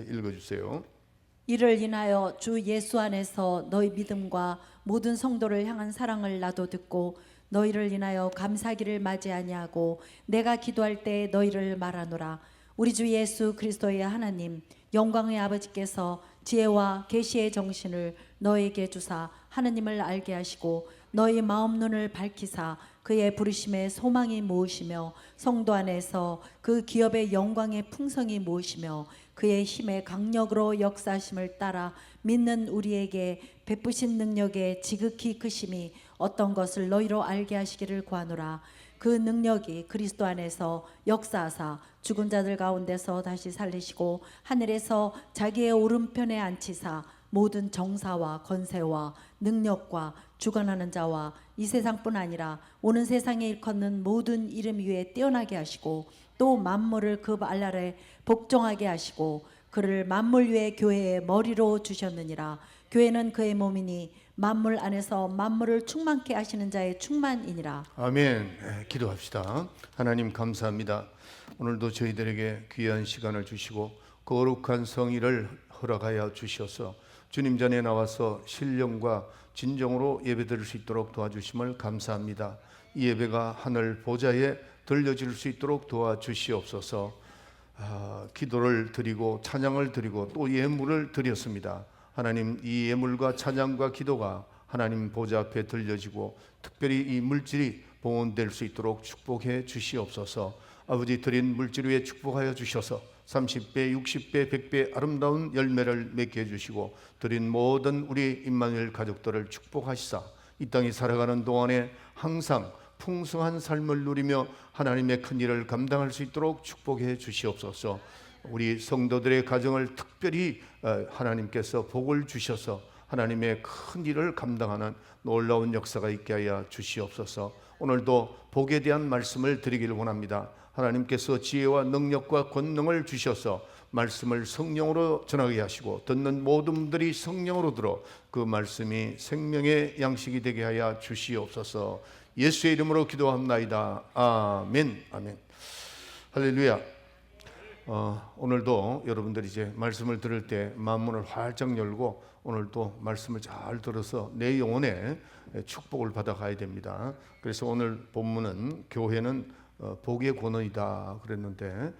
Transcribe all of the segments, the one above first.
읽어주세요. 이를 인하여 주 예수 안에서 너희 믿음과 모든 성도를 향한 사랑을 나도 듣고 너희를 인하여 감사기를 맞이 아니하고 내가 기도할 때 너희를 말하노라. 우리 주 예수 그리스도의 하나님 영광의 아버지께서 지혜와 계시의 정신을 너에게 주사 하느님을 알게 하시고 너희 마음 눈을 밝히사 그의 부르심의 소망이 무엇이며 성도 안에서 그 기업의 영광의 풍성이 무엇이며 그의 힘의 강력으로 역사하심을 따라 믿는 우리에게 베푸신 능력의 지극히 크심이 어떤 것을 너희로 알게 하시기를 구하노라. 그 능력이 그리스도 안에서 역사하사 죽은 자들 가운데서 다시 살리시고 하늘에서 자기의 오른편에 앉히사 모든 정사와 권세와 능력과 주관하는 자와 이 세상뿐 아니라 오는 세상에 일컫는 모든 이름 위에 뛰어나게 하시고 또 만물을 그 발 아래 복종하게 하시고 그를 만물 위의 교회의 머리로 주셨느니라. 교회는 그의 몸이니 만물 안에서 만물을 충만케 하시는 자의 충만이니라. 아멘. 기도합시다. 하나님 감사합니다. 오늘도 저희들에게 귀한 시간을 주시고 거룩한 성의를 허락하여 주셔서 주님 전에 나와서 신령과 진정으로 예배드릴 수 있도록 도와주심을 감사합니다. 이 예배가 하늘 보좌에 들려질 수 있도록 도와주시옵소서. 기도를 드리고 찬양을 드리고 또 예물을 드렸습니다. 하나님, 이 예물과 찬양과 기도가 하나님 보좌 앞에 들려지고 특별히 이 물질이 봉헌될 수 있도록 축복해 주시옵소서. 아버지, 드린 물질 위에 축복하여 주셔서 30배, 60배, 100배 아름다운 열매를 맺게 해주시고 드린 모든 우리 임마누엘 가족들을 축복하시사 이 땅에 살아가는 동안에 항상 풍성한 삶을 누리며 하나님의 큰 일을 감당할 수 있도록 축복해 주시옵소서. 우리 성도들의 가정을 특별히 하나님께서 복을 주셔서 하나님의 큰 일을 감당하는 놀라운 역사가 있게 하여 주시옵소서. 오늘도 복에 대한 말씀을 드리기를 원합니다. 하나님께서 지혜와 능력과 권능을 주셔서 말씀을 성령으로 전하게 하시고 듣는 모든 분들이 성령으로 들어 그 말씀이 생명의 양식이 되게 하여 주시옵소서. 예수의 이름으로 기도합나이다. 아멘. 아멘. 할렐루야. 오늘도 여러분들이 이제 말씀을 들을 때 마음문을 활짝 열고 오늘도 말씀을 잘 들어서 내 영혼에 축복을 받아가야 됩니다. 그래서 오늘 본문은 교회는 복의 권원이다 그랬는데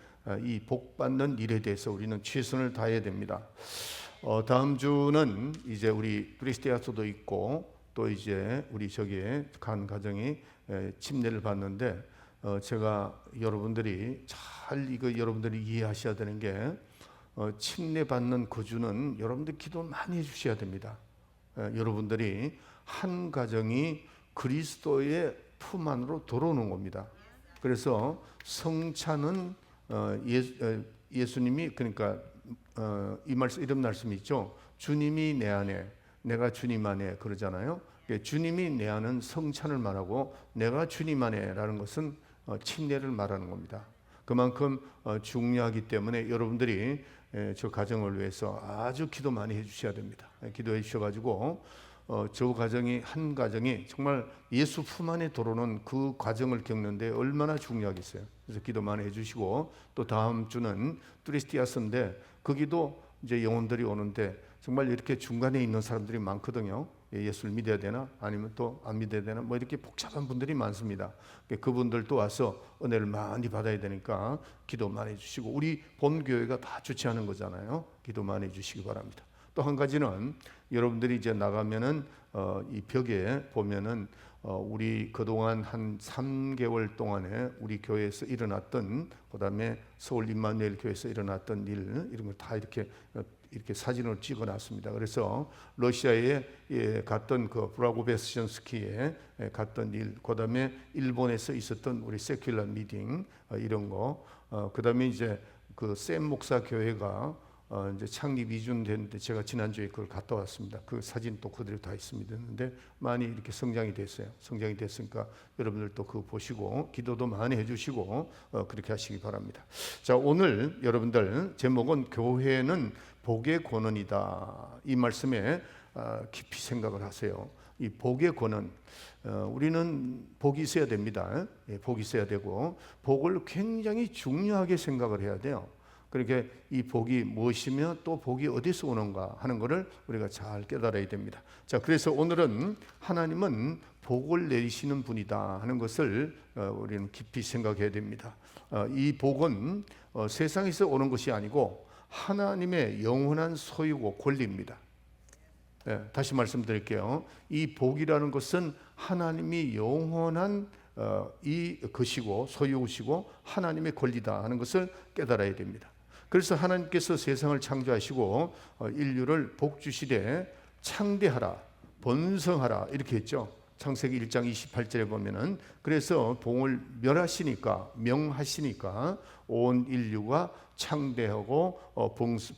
이 복 받는 일에 대해서 우리는 최선을 다해야 됩니다. 다음 주는 이제 우리 브리스티아서도 있고 또 이제 우리 저기에 간 가정이 침례를 받는데 제가 여러분들이 잘 이거 여러분들이 이해하셔야 되는 게 침례 받는 그 주는 여러분들 기도 많이 해주셔야 됩니다. 여러분들이 한 가정이 그리스도의 품 안으로 들어오는 겁니다. 그래서 성찬은 예수님이 그러니까 이 말씀 이런 말씀이 있죠. 주님이 내 안에 내가 주님 안에 그러잖아요. 주님이 내 안은 성찬을 말하고 내가 주님 안에라는 것은 침례를 말하는 겁니다. 그만큼 중요하기 때문에 여러분들이 저 가정을 위해서 아주 기도 많이 해주셔야 됩니다. 기도해 주셔가지고 저 가정이 한 가정이 정말 예수 품 안에 들어오는 그 과정을 겪는데 얼마나 중요하겠어요. 그래서 기도 많이 해주시고 또 다음 주는 뚜리스티아스인데 거기도 이제 영혼들이 오는데 정말 이렇게 중간에 있는 사람들이 많거든요. 예수를 믿어야 되나 아니면 또 안 믿어야 되나 뭐 이렇게 복잡한 분들이 많습니다. 그분들도 와서 은혜를 많이 받아야 되니까 기도 많이 해주시고 우리 본교회가 다 주최하는 거잖아요. 기도 많이 해주시기 바랍니다. 또 한 가지는 여러분들이 이제 나가면은 이 벽에 보면은 우리 그동안 한 3개월 동안에 우리 교회에서 일어났던 그다음에 서울 임마누엘 교회에서 일어났던 일 이런 걸 다 이렇게 사진으로 찍어놨습니다. 그래서 러시아에 갔던 그 브라고베스천스키에 갔던 일, 그다음에 일본에서 있었던 우리 세큘라 미팅 이런 거, 그다음에 이제 그 샘 목사 교회가 이제 창립 2주 됐는데 제가 지난주에 그걸 갔다 왔습니다. 그 사진 또 그대로 다 있습니다. 근데 많이 이렇게 성장이 됐어요. 성장이 됐으니까 여러분들도 그거 보시고 기도도 많이 해주시고 그렇게 하시기 바랍니다. 자, 오늘 여러분들 제목은 교회는 복의 권원이다. 이 말씀에 깊이 생각을 하세요. 이 복의 권원, 우리는 복이 있어야 됩니다. 복이 있어야 되고 복을 굉장히 중요하게 생각을 해야 돼요. 그렇게 이 복이 무엇이며 또 복이 어디서 오는가 하는 것을 우리가 잘 깨달아야 됩니다. 자, 그래서 오늘은 하나님은 복을 내리시는 분이다 하는 것을 우리는 깊이 생각해야 됩니다. 이 복은 세상에서 오는 것이 아니고 하나님의 영원한 소유고 권리입니다. 다시 말씀드릴게요. 이 복이라는 것은 하나님이 영원한 이 것이고 소유시고 하나님의 권리다 하는 것을 깨달아야 됩니다. 그래서 하나님께서 세상을 창조하시고 인류를 복 주시되 창대하라 번성하라 이렇게 했죠. 창세기 1장 28절에 보면은 그래서 복을 명하시니까 온 인류가 창대하고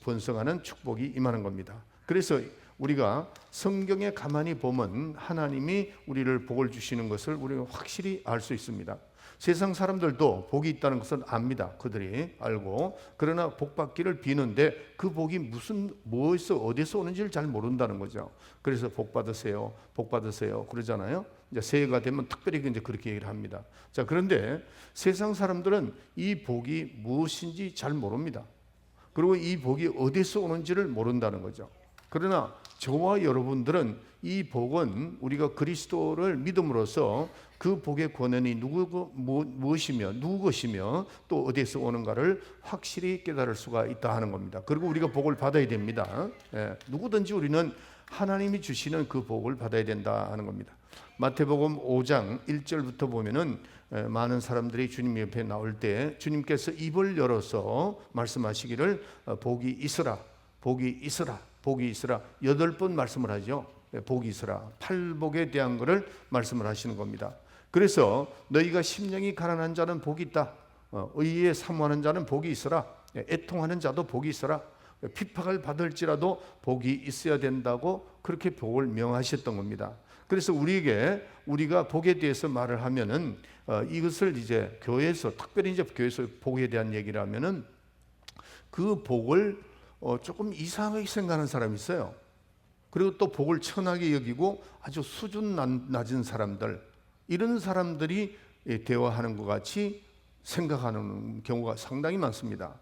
번성하는 축복이 임하는 겁니다. 그래서 우리가 성경에 가만히 보면 하나님이 우리를 복을 주시는 것을 우리가 확실히 알 수 있습니다. 세상 사람들도 복이 있다는 것은 압니다. 그들이 알고. 그러나 복 받기를 비는데 그 복이 무엇에서 어디서 오는지를 잘 모른다는 거죠. 그래서 복 받으세요. 복 받으세요. 그러잖아요. 이제 새해가 되면 특별히 이제 그렇게 얘기를 합니다. 자, 그런데 세상 사람들은 이 복이 무엇인지 잘 모릅니다. 그리고 이 복이 어디서 오는지를 모른다는 거죠. 그러나 저와 여러분들은 이 복은 우리가 그리스도를 믿음으로써 그 복의 권한이 무엇이며 누구 것이며 또 어디에서 오는가를 확실히 깨달을 수가 있다 하는 겁니다. 그리고 우리가 복을 받아야 됩니다. 누구든지 우리는 하나님이 주시는 그 복을 받아야 된다 하는 겁니다. 마태복음 5장 1절부터 보면은 많은 사람들이 주님 옆에 나올 때 주님께서 입을 열어서 말씀하시기를 복이 있으라 복이 있으라 복이 있으라 8번 말씀을 하죠. 복이 있으라 팔복에 대한 것을 말씀을 하시는 겁니다. 그래서 너희가 심령이 가난한 자는 복이 있다. 의에 사모하는 자는 복이 있으라. 애통하는 자도 복이 있으라. 핍박을 받을지라도 복이 있어야 된다고 그렇게 복을 명하셨던 겁니다. 그래서 우리가 복에 대해서 말을 하면은 이것을 이제 교회에서 특별히 이제 교회에서 복에 대한 얘기를 하면은 그 복을 조금 이상하게 생각하는 사람이 있어요. 그리고 또 복을 천하게 여기고 아주 수준 낮은 사람들, 이런 사람들이 대화하는 것 같이 생각하는 경우가 상당히 많습니다.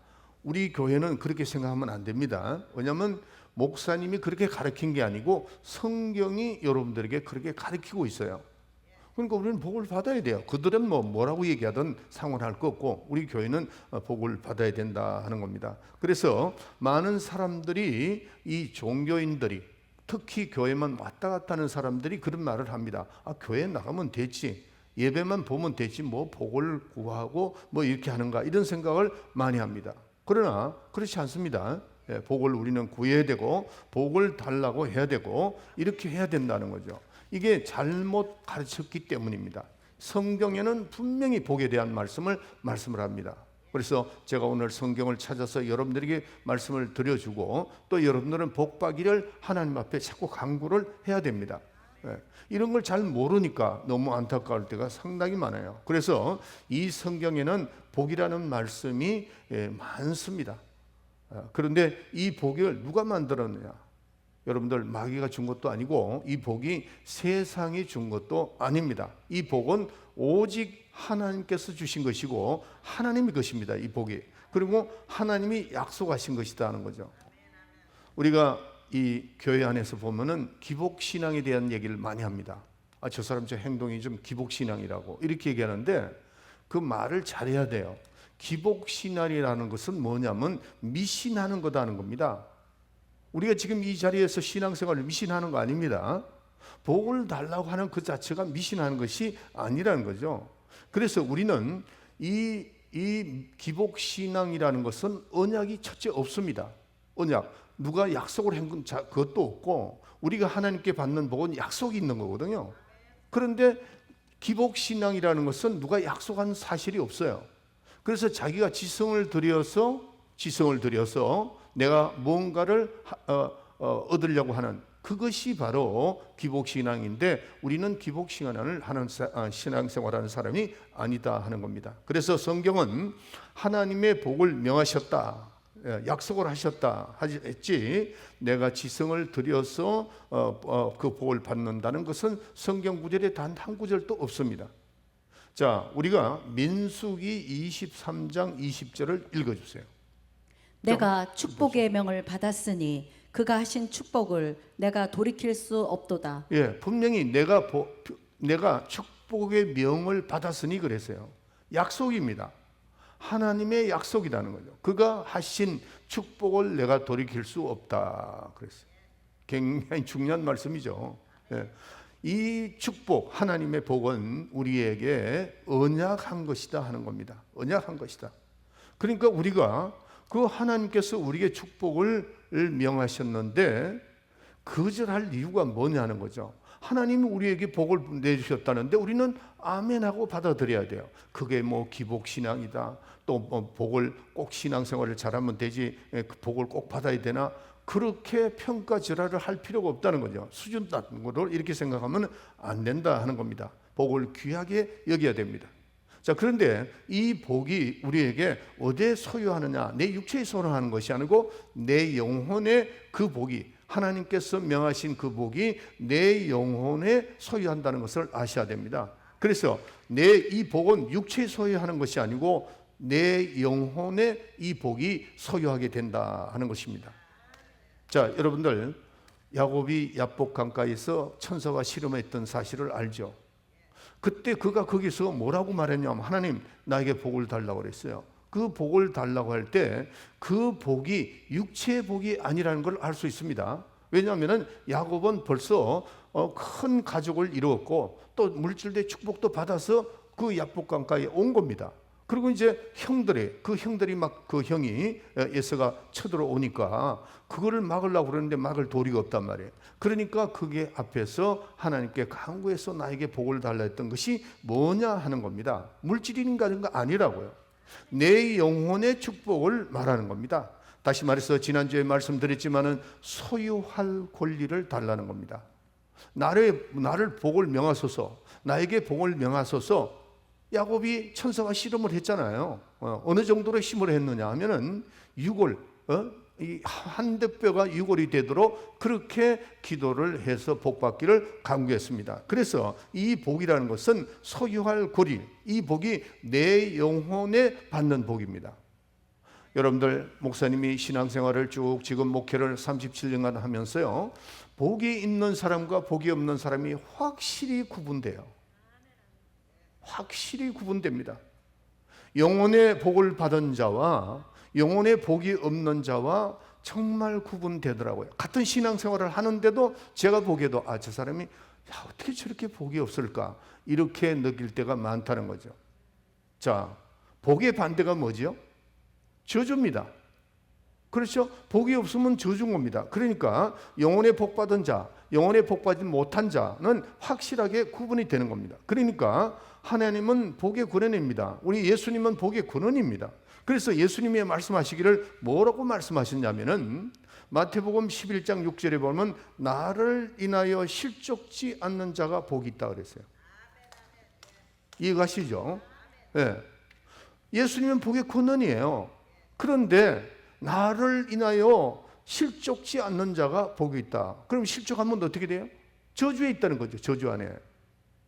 우리 교회는 그렇게 생각하면 안 됩니다. 왜냐하면 목사님이 그렇게 가르친 게 아니고 성경이 여러분들에게 그렇게 가르치고 있어요. 그러니까 우리는 복을 받아야 돼요. 그들은 뭐라고 얘기하든 상관할 거 없고 우리 교회는 복을 받아야 된다 하는 겁니다. 그래서 많은 사람들이 이 종교인들이 특히 교회만 왔다 갔다 하는 사람들이 그런 말을 합니다. 교회 나가면 되지, 예배만 보면 되지, 뭐 복을 구하고 뭐 이렇게 하는가, 이런 생각을 많이 합니다. 그러나 그렇지 않습니다. 복을 우리는 구해야 되고 복을 달라고 해야 되고 이렇게 해야 된다는 거죠. 이게 잘못 가르쳤기 때문입니다. 성경에는 분명히 복에 대한 말씀을 합니다. 그래서 제가 오늘 성경을 찾아서 여러분들에게 말씀을 드려주고 또 여러분들은 복 받기를 하나님 앞에 자꾸 간구를 해야 됩니다. 이런 걸 잘 모르니까 너무 안타까울 때가 상당히 많아요. 그래서 이 성경에는 복이라는 말씀이 많습니다. 그런데 이 복을 누가 만들었느냐? 여러분들 마귀가 준 것도 아니고 이 복이 세상이 준 것도 아닙니다. 이 복은 오직 하나님께서 주신 것이고 하나님의 것입니다. 이 복이. 그리고 하나님이 약속하신 것이다 하는 거죠. 우리가 이 교회 안에서 보면은 기복신앙에 대한 얘기를 많이 합니다. 저 사람 저 행동이 좀 기복신앙이라고 이렇게 얘기하는데 그 말을 잘해야 돼요. 기복신앙이라는 것은 뭐냐면 미신하는 거다는 겁니다. 우리가 지금 이 자리에서 신앙생활을 미신하는 거 아닙니다. 복을 달라고 하는 그 자체가 미신하는 것이 아니라는 거죠. 그래서 우리는 이 기복신앙이라는 것은 언약이 첫째 없습니다. 언약, 누가 약속을 한 그것도 없고 우리가 하나님께 받는 복은 약속이 있는 거거든요. 그런데 기복신앙이라는 것은 누가 약속한 사실이 없어요. 그래서 자기가 지성을 들여서 내가 무언가를 얻으려고 하는 그것이 바로 기복신앙인데 우리는 기복신앙을 하는 신앙생활하는 사람이 아니다 하는 겁니다. 그래서 성경은 하나님의 복을 명하셨다, 약속을 하셨다 했지 내가 지성을 들여서 그 복을 받는다는 것은 성경 구절에 단 한 구절도 없습니다. 자, 우리가 민수기 23장 20절을 읽어주세요. 내가 축복의 명을 받았으니 그가 하신 축복을 내가 돌이킬 수 없도다. 예, 분명히 내가 축복의 명을 받았으니 그랬어요. 약속입니다. 하나님의 약속이라는 거죠. 그가 하신 축복을 내가 돌이킬 수 없다 그랬어요. 굉장히 중요한 말씀이죠. 예. 이 축복, 하나님의 복은 우리에게 언약한 것이다 하는 겁니다. 언약한 것이다. 그러니까 우리가 그 하나님께서 우리에게 축복을 명하셨는데 거절할 이유가 뭐냐는 거죠. 하나님이 우리에게 복을 내주셨다는데 우리는 아멘하고 받아들여야 돼요. 그게 뭐 기복신앙이다, 또 뭐 복을 꼭 신앙생활을 잘하면 되지, 그 복을 꼭 받아야 되나, 그렇게 평가절하를 할 필요가 없다는 거죠. 수준 낮은 거를 이렇게 생각하면 안 된다 하는 겁니다. 복을 귀하게 여겨야 됩니다. 자, 그런데 이 복이 우리에게 어디에 소유하느냐, 내 육체에 소유하는 것이 아니고 내 영혼의 그 복이, 하나님께서 명하신 그 복이 내 영혼에 소유한다는 것을 아셔야 됩니다. 그래서 내 이 복은 육체에 소유하는 것이 아니고 내 영혼에 이 복이 소유하게 된다 하는 것입니다. 자, 여러분들, 야곱이 야복 강가에서 천사가 씨름했던 사실을 알죠? 그때 그가 거기서 뭐라고 말했냐면, 하나님 나에게 복을 달라고 그랬어요. 그 복을 달라고 할 때 그 복이 육체의 복이 아니라는 걸 알 수 있습니다. 왜냐하면 야곱은 벌써 큰 가족을 이루었고 또 물질의 축복도 받아서 그 야복 강가에 온 겁니다. 그리고 이제 형들이 막 그 형이 에서가 쳐들어오니까 그거를 막으려고 그러는데 막을 도리가 없단 말이에요. 그러니까 그게 앞에서 하나님께 간구해서 나에게 복을 달라 했던 것이 뭐냐 하는 겁니다. 물질인가 아니라고요. 내 영혼의 축복을 말하는 겁니다. 다시 말해서 지난주에 말씀드렸지만은 소유할 권리를 달라는 겁니다. 나를 복을 명하소서, 나에게 복을 명하소서. 야곱이 천사가 씨름을 했잖아요. 어느 정도로 힘을 했느냐 하면은 유골, 이 한 뼘뼈가 유골이 되도록 그렇게 기도를 해서 복 받기를 간구했습니다. 그래서 이 복이라는 것은 소유할 권리, 이 복이 내 영혼에 받는 복입니다. 여러분들, 목사님이 신앙생활을 쭉 지금 목회를 37년간 하면서요, 복이 있는 사람과 복이 없는 사람이 확실히 구분돼요. 확실히 구분됩니다. 영혼의 복을 받은 자와 영혼의 복이 없는 자와 정말 구분되더라고요. 같은 신앙생활을 하는데도 제가 보기에도 저 사람이 어떻게 저렇게 복이 없을까, 이렇게 느낄 때가 많다는 거죠. 자, 복의 반대가 뭐지요? 저주입니다. 그렇죠? 복이 없으면 저주인 겁니다. 그러니까 영혼의 복 받은 자, 영혼의 복 받지 못한 자는 확실하게 구분이 되는 겁니다. 그러니까 하나님은 복의 근원입니다. 우리 예수님은 복의 근원입니다. 그래서 예수님이 말씀하시기를 뭐라고 말씀하셨냐면은 마태복음 11장 6절에 보면 나를 인하여 실족지 않는 자가 복이 있다 그랬어요. 이해가시죠? 네. 예수님은 복의 근원이에요. 그런데 나를 인하여 실족지 않는 자가 복이 있다. 그럼 실족하면 어떻게 돼요? 저주에 있다는 거죠. 저주 안에.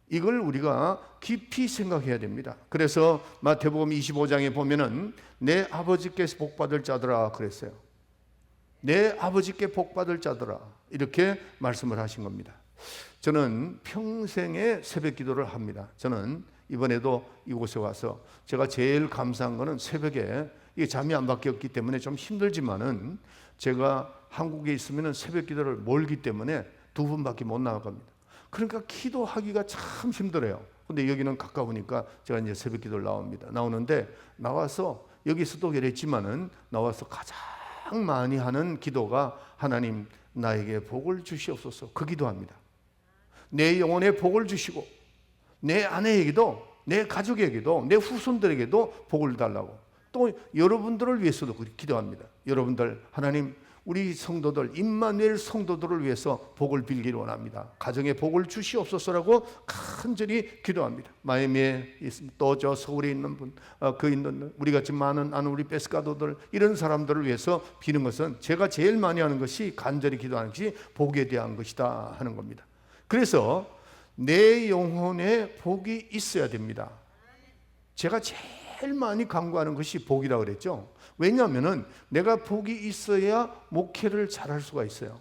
이걸 우리가 깊이 생각해야 됩니다. 그래서 마태복음 25장에 보면은 내 아버지께서 복받을 자들아 그랬어요. 내 아버지께 복받을 자들아, 이렇게 말씀을 하신 겁니다. 저는 평생에 새벽 기도를 합니다. 저는 이번에도 이곳에 와서 제가 제일 감사한 거는 새벽에 이게 잠이 안 바뀌었기 때문에 좀 힘들지만은 제가 한국에 있으면 새벽 기도를 멀기 때문에 2번밖에 못 나갑니다. 그러니까 기도하기가 참 힘들어요. 근데 여기는 가까우니까 제가 이제 새벽 기도를 나오는데 나와서 여기서도 그랬지만은 나와서 가장 많이 하는 기도가 하나님 나에게 복을 주시옵소서, 그 기도합니다. 내 영혼에 복을 주시고 내 아내에게도, 내 가족에게도, 내 후손들에게도 복을 달라고, 또 여러분들을 위해서도 기도합니다. 여러분들, 하나님 우리 성도들, 임마누엘 성도들을 위해서 복을 빌기를 원합니다. 가정에 복을 주시옵소서라고 간절히 기도합니다. 마이애미에 또 저 서울에 있는 분, 있는 우리 같이 많은 아는 우리 베스카도들, 이런 사람들을 위해서 비는 것은 제가 제일 많이 하는 것이, 간절히 기도하는 것이 복에 대한 것이다 하는 겁니다. 그래서 내 영혼에 복이 있어야 됩니다. 제가 제일 제일 많이 강구하는 것이 복이라고 그랬죠. 왜냐하면 내가 복이 있어야 목회를 잘할 수가 있어요.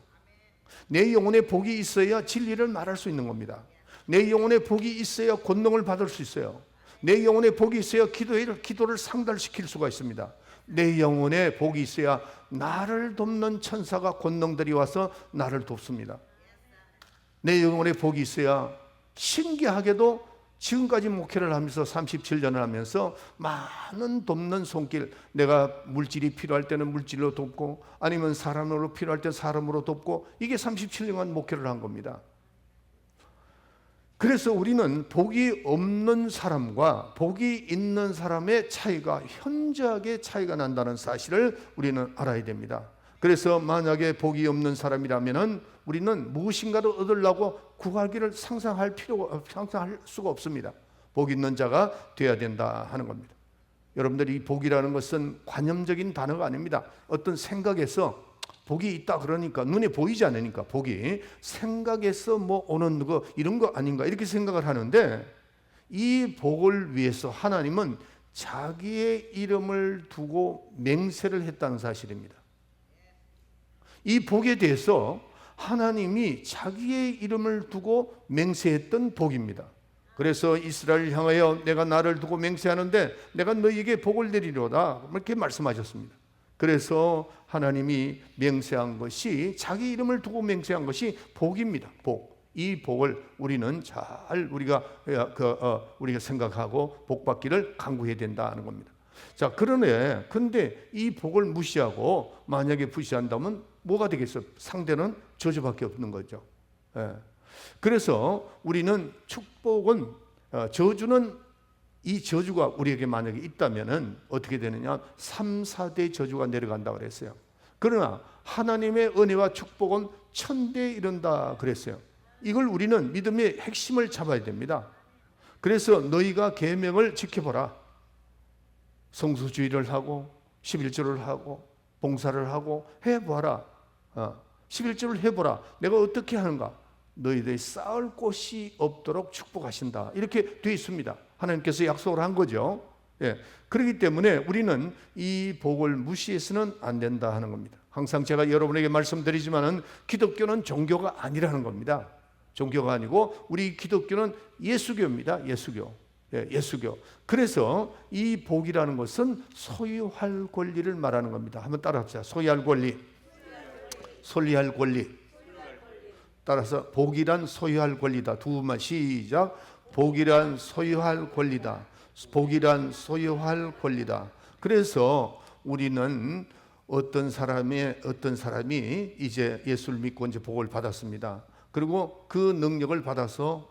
내 영혼에 복이 있어야 진리를 말할 수 있는 겁니다. 내 영혼에 복이 있어야 권능을 받을 수 있어요. 내 영혼에 복이 있어야 기도를 상달시킬 수가 있습니다. 내 영혼에 복이 있어야 나를 돕는 천사가 권능들이 와서 나를 돕습니다. 내 영혼에 복이 있어야 신기하게도 지금까지 목회를 하면서 37년을 하면서 많은 돕는 손길, 내가 물질이 필요할 때는 물질로 돕고 아니면 사람으로 필요할 때 사람으로 돕고, 이게 37년간 목회를 한 겁니다. 그래서 우리는 복이 없는 사람과 복이 있는 사람의 차이가, 현저하게 차이가 난다는 사실을 우리는 알아야 됩니다. 그래서 만약에 복이 없는 사람이라면 우리는 무엇인가를 얻으려고 구하기를 상상할 수가 없습니다. 복 있는 자가 되어야 된다 하는 겁니다. 여러분들이 이 복이라는 것은 관념적인 단어가 아닙니다. 어떤 생각에서 복이 있다 그러니까, 눈에 보이지 않으니까 복이, 생각에서 뭐 오는 거 이런 거 아닌가 이렇게 생각을 하는데, 이 복을 위해서 하나님은 자기의 이름을 두고 맹세를 했다는 사실입니다. 이 복에 대해서 하나님이 자기의 이름을 두고 맹세했던 복입니다. 그래서 이스라엘을 향하여 내가 나를 두고 맹세하는데 내가 너희에게 복을 내리려다 이렇게 말씀하셨습니다. 그래서 하나님이 맹세한 것이, 자기 이름을 두고 맹세한 것이 복입니다. 복. 이 복을 우리는 잘 우리가 생각하고 복 받기를 간구해야 된다는 겁니다. 자, 근데 이 복을 무시하고 만약에 무시한다면 뭐가 되겠어요? 상대는 저주밖에 없는 거죠. 예. 그래서 우리는 축복은, 저주는, 이 저주가 우리에게 만약에 있다면은 어떻게 되느냐? 3, 4대 저주가 내려간다 그랬어요. 그러나 하나님의 은혜와 축복은 1000대에 이른다 그랬어요. 이걸 우리는 믿음의 핵심을 잡아야 됩니다. 그래서 너희가 계명을 지켜보라. 성수주의를 하고 11조를 하고 봉사를 하고 해보아라. 11조를 해보라. 내가 어떻게 하는가? 너희들이 쌓을 곳이 없도록 축복하신다. 이렇게 되어 있습니다. 하나님께서 약속을 한 거죠. 예. 그렇기 때문에 우리는 이 복을 무시해서는 안 된다 하는 겁니다. 항상 제가 여러분에게 말씀드리지만은 기독교는 종교가 아니라는 겁니다. 종교가 아니고 우리 기독교는 예수교입니다. 예수교. 예, 예수교. 그래서 이 복이라는 것은 소유할 권리를 말하는 겁니다. 한번 따라합시다. 소유할 권리. 소유할 권리. 따라서 복이란 소유할 권리다. 두 번만 시작. 복이란 소유할 권리다. 복이란 소유할 권리다. 그래서 우리는 어떤 사람이 이제 예수를 믿고 이제 복을 받았습니다. 그리고 그 능력을 받아서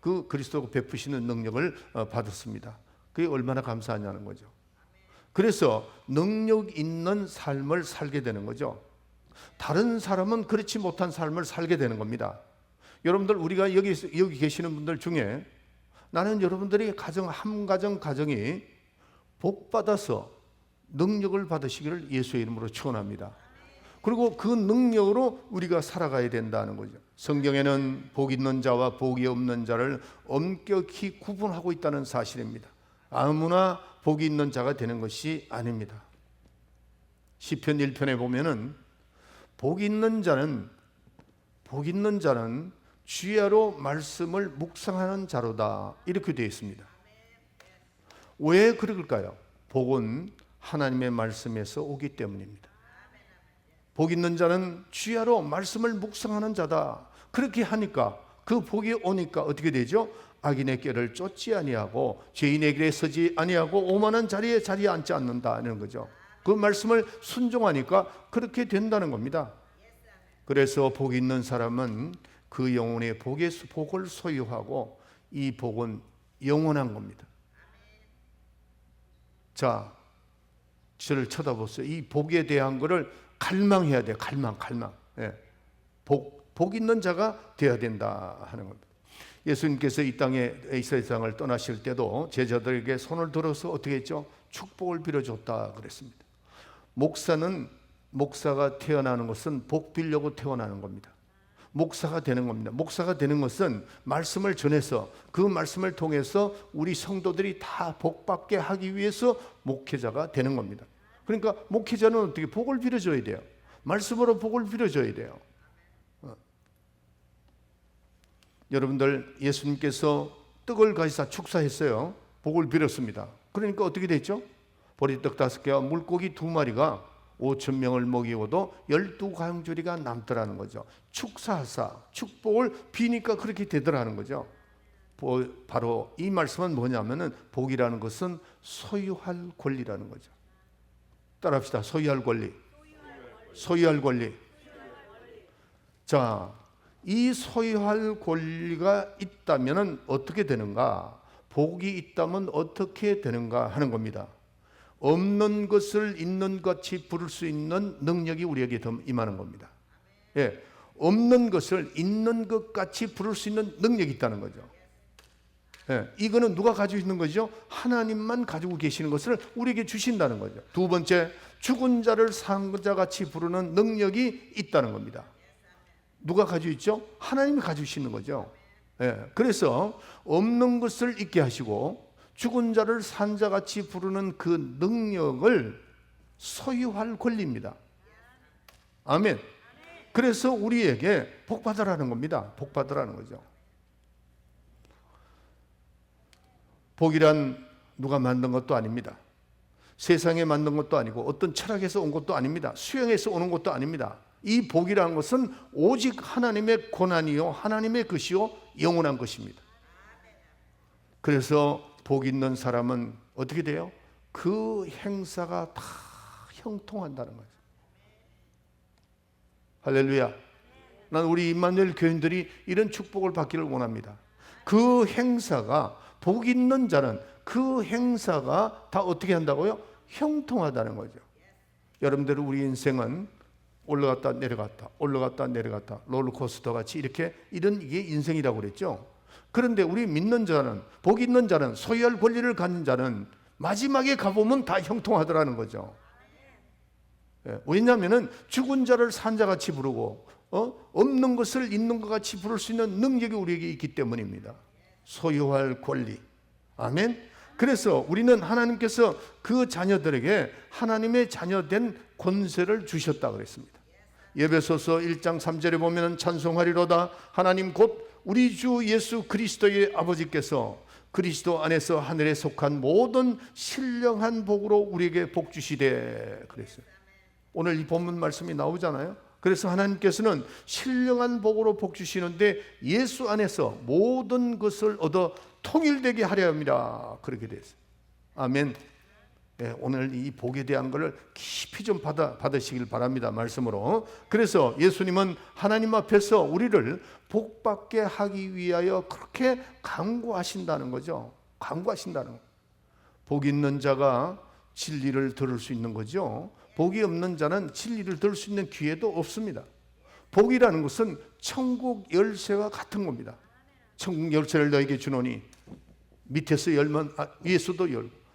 그 그리스도가 베푸시는 능력을 받았습니다. 그게 얼마나 감사하냐는 거죠. 그래서 능력 있는 삶을 살게 되는 거죠. 다른 사람은 그렇지 못한 삶을 살게 되는 겁니다. 여러분들, 우리가 여기 계시는 분들 중에 나는 여러분들이 가정이 복 받아서 능력을 받으시기를 예수의 이름으로 축원합니다. 그리고 그 능력으로 우리가 살아가야 된다는 거죠. 성경에는 복 있는 자와 복이 없는 자를 엄격히 구분하고 있다는 사실입니다. 아무나 복이 있는 자가 되는 것이 아닙니다. 시편 1편에 보면은 복 있는 자는 주야로 말씀을 묵상하는 자로다 이렇게 되어 있습니다. 왜 그럴까요? 복은 하나님의 말씀에서 오기 때문입니다. 복 있는 자는 주야로 말씀을 묵상하는 자다. 그렇게 하니까, 그 복이 오니까 어떻게 되죠? 악인의 꾀를 쫓지 아니하고 죄인의 길에 서지 아니하고 오만한 자리에 앉지 않는다는 거죠. 그 말씀을 순종하니까 그렇게 된다는 겁니다. 그래서 복 있는 사람은 그 영혼의 복을 소유하고 이 복은 영원한 겁니다. 자, 저를 쳐다보세요. 이 복에 대한 거를 갈망해야 돼요. 갈망. 예. 복 있는 자가 되어야 된다 하는 겁니다. 예수님께서 이 이스라엘 땅을 떠나실 때도 제자들에게 손을 들어서 어떻게 했죠? 축복을 빌어줬다 그랬습니다. 목사가 태어나는 것은 복 빌려고 태어나는 겁니다. 목사가 되는 겁니다. 목사가 되는 것은 말씀을 전해서 그 말씀을 통해서 우리 성도들이 다 복받게 하기 위해서 목회자가 되는 겁니다. 그러니까 목회자는 어떻게 복을 빌어줘야 돼요. 말씀으로 복을 빌어줘야 돼요. 여러분들, 예수님께서 떡을 가지사 축사했어요. 복을 빌었습니다. 그러니까 어떻게 됐죠? 보리떡 5개와 물고기 2마리가 5,000명을 먹이고도 12광주리가 남더라는 거죠. 축사하사 축복을 비니까 그렇게 되더라는 거죠. 바로 이 말씀은 뭐냐면은 복이라는 것은 소유할 권리라는 거죠. 따라합시다. 소유할 권리. 소유할 권리. 자, 이 소유할 권리가 있다면은 어떻게 되는가? 복이 있다면 어떻게 되는가 하는 겁니다. 없는 것을 있는 것 같이 부를 수 있는 능력이 우리에게 더 임하는 겁니다. 예, 없는 것을 있는 것 같이 부를 수 있는 능력이 있다는 거죠. 예, 이거는 누가 가지고 있는 거죠? 하나님만 가지고 계시는 것을 우리에게 주신다는 거죠. 두 번째, 죽은 자를 산 자같이 부르는 능력이 있다는 겁니다. 누가 가지고 있죠? 하나님이 가지고 계시는 거죠. 예, 그래서 없는 것을 있게 하시고 죽은 자를 산 자같이 부르는 그 능력을 소유할 권리입니다. 아멘. 그래서 우리에게 복 받으라는 겁니다. 복 받으라는 거죠. 복이란 누가 만든 것도 아닙니다. 세상에 만든 것도 아니고 어떤 철학에서 온 것도 아닙니다. 수영에서 오는 것도 아닙니다. 이 복이라는 것은 오직 하나님의 권한이요, 하나님의 것이요, 영원한 것입니다. 그래서 복 있는 사람은 어떻게 돼요? 그 행사가 다 형통한다는 거죠. 할렐루야. 난 우리 임마누엘 교인들이 이런 축복을 받기를 원합니다. 그 행사가, 복 있는 자는 그 행사가 다 어떻게 한다고요? 형통하다는 거죠. 여러분들, 우리 인생은 올라갔다 내려갔다, 올라갔다 내려갔다, 롤러코스터 같이 이렇게, 이게 인생이라고 그랬죠. 그런데 우리 믿는 자는, 복 있는 자는, 소유할 권리를 갖는 자는 마지막에 가보면 다 형통하더라는 거죠. 예, 왜냐하면 죽은 자를 산 자같이 부르고 없는 것을 있는 것 같이 부를 수 있는 능력이 우리에게 있기 때문입니다. 소유할 권리. 아멘. 그래서 우리는 하나님께서 그 자녀들에게 하나님의 자녀된 권세를 주셨다 그랬습니다. 에베소서 1장 3절에 보면 찬송하리로다 하나님 곧 우리 주 예수 그리스도의 아버지께서 그리스도 안에서 하늘에 속한 모든 신령한 복으로 우리에게 복 주시되 그랬어요. 오늘 이 본문 말씀이 나오잖아요. 그래서 하나님께서는 신령한 복으로 복 주시는데 예수 안에서 모든 것을 얻어 통일되게 하려 합니다. 그렇게 됐어요. 아멘. 네, 오늘 이 복에 대한 것을 깊이 좀 받으시길 바랍니다. 말씀으로. 그래서 예수님은 하나님 앞에서 우리를 복받게 하기 위하여 그렇게 강구하신다는 거죠. 강구하신다는 거. 복 있는 자가 진리를 들을 수 있는 거죠. 복이 없는 자는 진리를 들을 수 있는 기회도 없습니다. 복이라는 것은 천국 열쇠와 같은 겁니다. 천국 열쇠를 너에게 주노니 밑에서 열면 위에서도 열고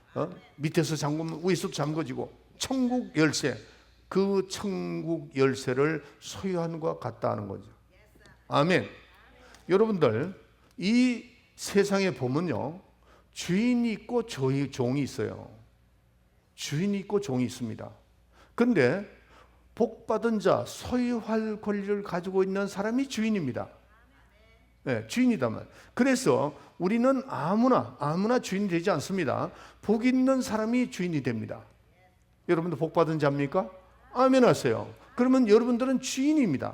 밑에서 잠그면 위에서도 잠궈지고, 천국 열쇠, 그 천국 열쇠를 소유하는 것과 같다는 거죠. 아멘. 여러분들, 이 세상에 보면요, 주인이 있고 종이 있어요. 주인이 있고 종이 있습니다. 그런데 복받은 자, 소유할 권리를 가지고 있는 사람이 주인입니다. 네, 주인이다만. 그래서 우리는 아무나 주인이 되지 않습니다. 복 있는 사람이 주인이 됩니다. 여러분들 복 받은 자입니까? 아멘 하세요. 그러면 여러분들은 주인입니다.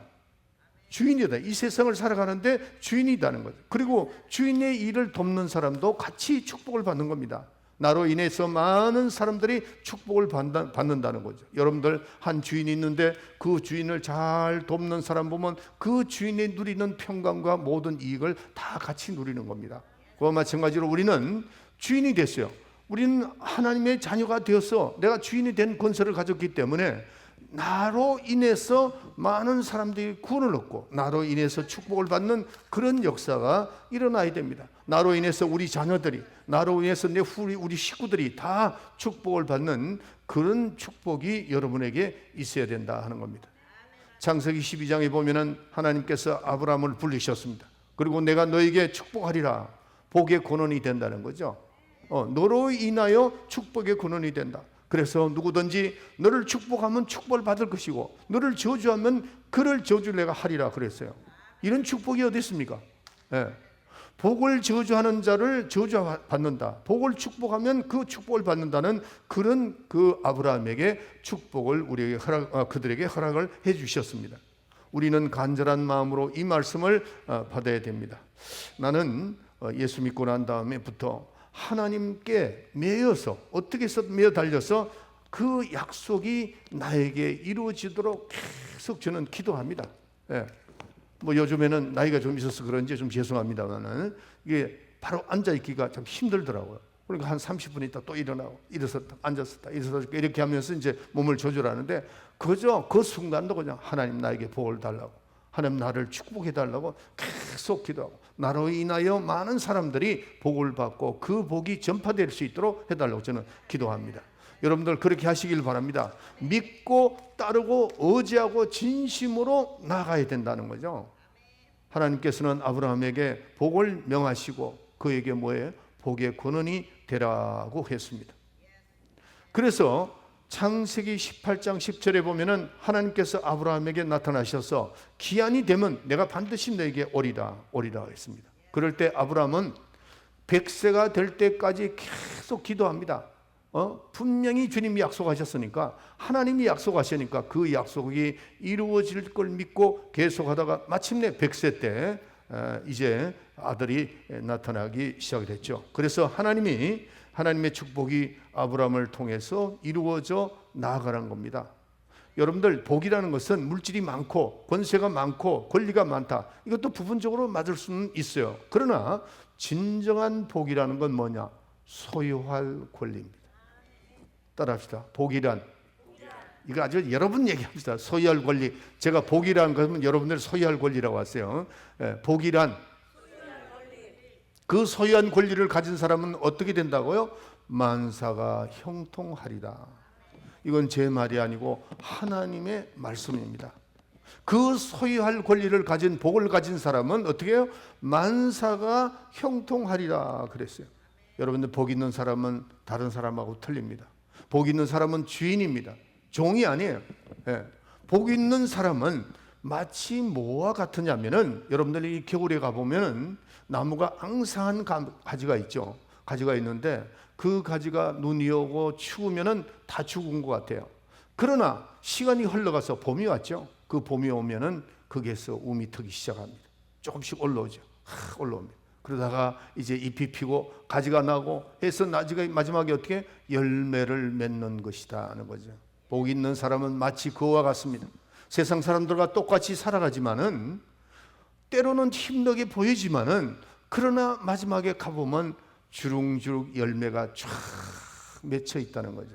주인이다. 이 세상을 살아가는데 주인이다는 거죠. 그리고 주인의 일을 돕는 사람도 같이 축복을 받는 겁니다. 나로 인해서 많은 사람들이 축복을 받는다는 거죠. 여러분들, 한 주인이 있는데 그 주인을 잘 돕는 사람 보면 그 주인이 누리는 평강과 모든 이익을 다 같이 누리는 겁니다. 그와 마찬가지로 우리는 주인이 됐어요. 우리는 하나님의 자녀가 되어서 내가 주인이 된 권세를 가졌기 때문에 나로 인해서 많은 사람들이 구원을 얻고 나로 인해서 축복을 받는 그런 역사가 일어나야 됩니다. 나로 인해서 우리 자녀들이, 나로 인해서 우리 식구들이 다 축복을 받는 그런 축복이 여러분에게 있어야 된다 하는 겁니다. 창세기 12장에 보면은 하나님께서 아브라함을 부르셨습니다. 그리고 내가 너에게 축복하리라. 복의 근원이 된다는 거죠. 너로 인하여 축복의 근원이 된다. 그래서 누구든지 너를 축복하면 축복을 받을 것이고 너를 저주하면 그를 저주를 내가 하리라 그랬어요. 이런 축복이 어디 있습니까? 예. 복을 저주하는 자를 저주받는다. 복을 축복하면 그 축복을 받는다는 그런 그 아브라함에게 축복을 우리에게 그들에게 허락을 해 주셨습니다. 우리는 간절한 마음으로 이 말씀을 받아야 됩니다. 나는 예수 믿고 난 다음에부터 하나님께 매여서 어떻게 해서 매여 달려서 그 약속이 나에게 이루어지도록 계속 저는 기도합니다. 예. 뭐 요즘에는 나이가 좀 있어서 그런지 좀 죄송합니다만은 이게 바로 앉아 있기가 좀 힘들더라고요. 그러니까 한 30분 있다 또 일어나고 일어섰다 앉았었다 일어섰다 이렇게 하면서 이제 몸을 조절하는데 그저 그 순간도 그냥 하나님 나에게 복을 달라고 하나님 나를 축복해 달라고 계속 기도하고 나로 인하여 많은 사람들이 복을 받고 그 복이 전파될 수 있도록 해달라고 저는 기도합니다. 여러분들 그렇게 하시길 바랍니다. 믿고 따르고 의지하고 진심으로 나아가야 된다는 거죠. 하나님께서는 아브라함에게 복을 명하시고 그에게 뭐예요? 복의 근원이 되라고 했습니다. 그래서 창세기 18장 10절에 보면은 하나님께서 아브라함에게 나타나셔서 기한이 되면 내가 반드시 너에게 오리라 했습니다. 그럴 때 아브라함은 100세가 될 때까지 계속 기도합니다. 분명히 주님이 약속하셨으니까 하나님이 약속하시니까 그 약속이 이루어질 걸 믿고 계속하다가 마침내 100세 때 이제 아들이 나타나기 시작했죠. 그래서 하나님의 축복이 아브라함을 통해서 이루어져 나아가는 겁니다. 여러분들 복이라는 것은 물질이 많고 권세가 많고 권리가 많다. 이것도 부분적으로 맞을 수는 있어요. 그러나 진정한 복이라는 건 뭐냐? 소유할 권리입니다. 따라합시다. 복이란 이거 아주 여러분 얘기합시다. 소유할 권리. 제가 복이라는 것은 여러분들 소유할 권리라고 했어요. 복이란 그 소유한 권리를 가진 사람은 어떻게 된다고요? 만사가 형통하리라. 이건 제 말이 아니고 하나님의 말씀입니다. 그 소유할 권리를 가진 복을 가진 사람은 어떻게 해요? 만사가 형통하리라 그랬어요. 여러분들 복 있는 사람은 다른 사람하고 틀립니다. 복 있는 사람은 주인입니다. 종이 아니에요. 복 있는 사람은 마치 뭐와 같으냐면은 여러분들이 겨울에 가보면은 나무가 앙상한 가지가 있죠. 가지가 있는데 그 가지가 눈이 오고 추우면은 다 죽은 것 같아요. 그러나 시간이 흘러가서 봄이 왔죠. 그 봄이 오면은 거기에서 움이 트기 시작합니다. 조금씩 올라오죠. 올라옵니다. 그러다가 이제 잎이 피고 가지가 나고 해서 마지막에 어떻게 열매를 맺는 것이다 하는 거죠. 복 있는 사람은 마치 그와 같습니다. 세상 사람들과 똑같이 살아가지만은 때로는 힘들게 보이지만은 그러나 마지막에 가보면 주룩주룩 열매가 쫙 맺혀 있다는 거죠.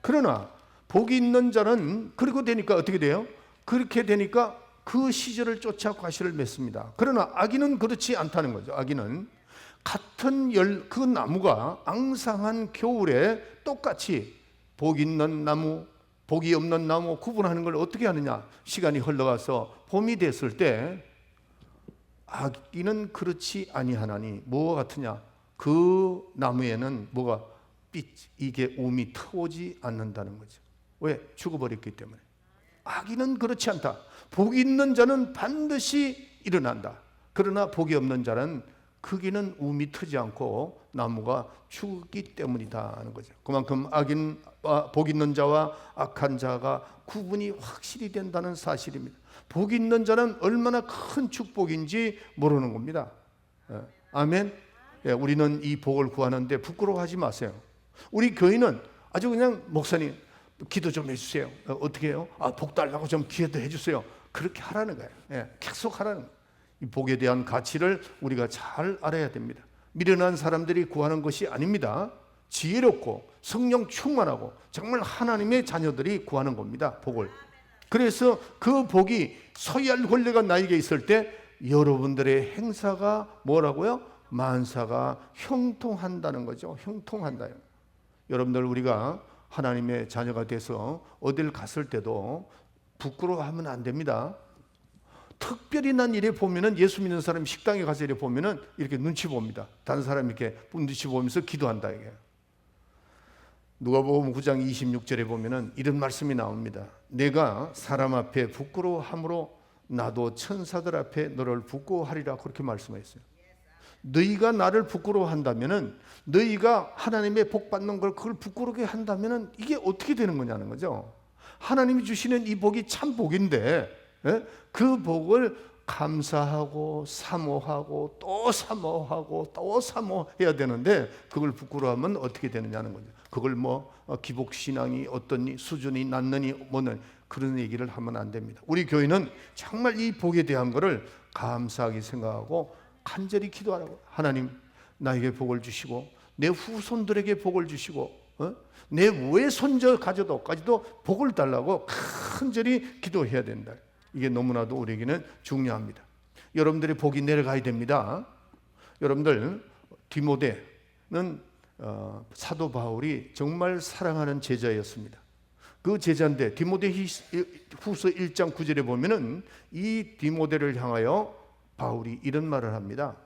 그러나 복이 있는 자는 그리고 되니까 어떻게 돼요? 그렇게 되니까 그 시절을 쫓아 과실을 맺습니다. 그러나 악인은 그렇지 않다는 거죠. 악인은 같은 그 나무가 앙상한 겨울에 똑같이 복 있는 나무, 복이 없는 나무 구분하는 걸 어떻게 하느냐? 시간이 흘러가서 봄이 됐을 때 악인은 그렇지 아니하나니 뭐와 같으냐? 그 나무에는 뭐가 이게 움이 트오지 않는다는 거죠. 왜? 죽어버렸기 때문에. 악인은 그렇지 않다. 복이 있는 자는 반드시 일어난다. 그러나 복이 없는 자는 거기는 움이 트지 않고 나무가 죽기 때문이다 하는 거죠. 그만큼 복 있는 자와 악한 자가 구분이 확실히 된다는 사실입니다. 복 있는 자는 얼마나 큰 축복인지 모르는 겁니다. 아멘. 우리는 이 복을 구하는데 부끄러워하지 마세요. 우리 교인은 아주 그냥 목사님 기도 좀 해주세요. 어떻게 해요? 복 달라고 좀 기회도 해주세요. 그렇게 하라는 거예요. 계속 하라는 거예요. 이 복에 대한 가치를 우리가 잘 알아야 됩니다. 미련한 사람들이 구하는 것이 아닙니다. 지혜롭고 성령 충만하고 정말 하나님의 자녀들이 구하는 겁니다. 복을. 그래서 그 복이 소유할 권리가 나에게 있을 때 여러분들의 행사가 뭐라고요? 만사가 형통한다는 거죠. 형통한다. 여러분들 우리가 하나님의 자녀가 돼서 어딜 갔을 때도 부끄러워하면 안 됩니다. 특별히 난 이래 보면은 예수 믿는 사람이 식당에 가서 이래 보면은 이렇게 눈치 봅니다. 다른 사람이 이렇게 눈치 보면서 기도한다 이게. 누가복음 9장 26절에 보면은 이런 말씀이 나옵니다. 내가 사람 앞에 부끄러워함으로 나도 천사들 앞에 너를 부끄러워하리라 그렇게 말씀하셨어요. 너희가 나를 부끄러워한다면은 너희가 하나님의 복 받는 걸 그걸 부끄럽게 한다면은 이게 어떻게 되는 거냐는 거죠. 하나님이 주시는 이 복이 참 복인데 그 복을 감사하고 사모하고 또 사모하고 또 사모해야 되는데 그걸 부끄러워하면 어떻게 되느냐는 거죠. 그걸 뭐 기복신앙이 어떠니 수준이 낮느니 뭐는 그런 얘기를 하면 안 됩니다. 우리 교회는 정말 이 복에 대한 것을 감사하게 생각하고 간절히 기도하라고. 하나님 나에게 복을 주시고 내 후손들에게 복을 주시고 내 외손자까지도 복을 달라고 간절히 기도해야 된다. 이게 너무나도 우리에게는 중요합니다. 여러분들의 복이 내려가야 됩니다. 여러분들 디모데는 사도 바울이 정말 사랑하는 제자였습니다. 그 제자인데 디모데후서 1장 9절에 보면은 이 디모데를 향하여 바울이 이런 말을 합니다.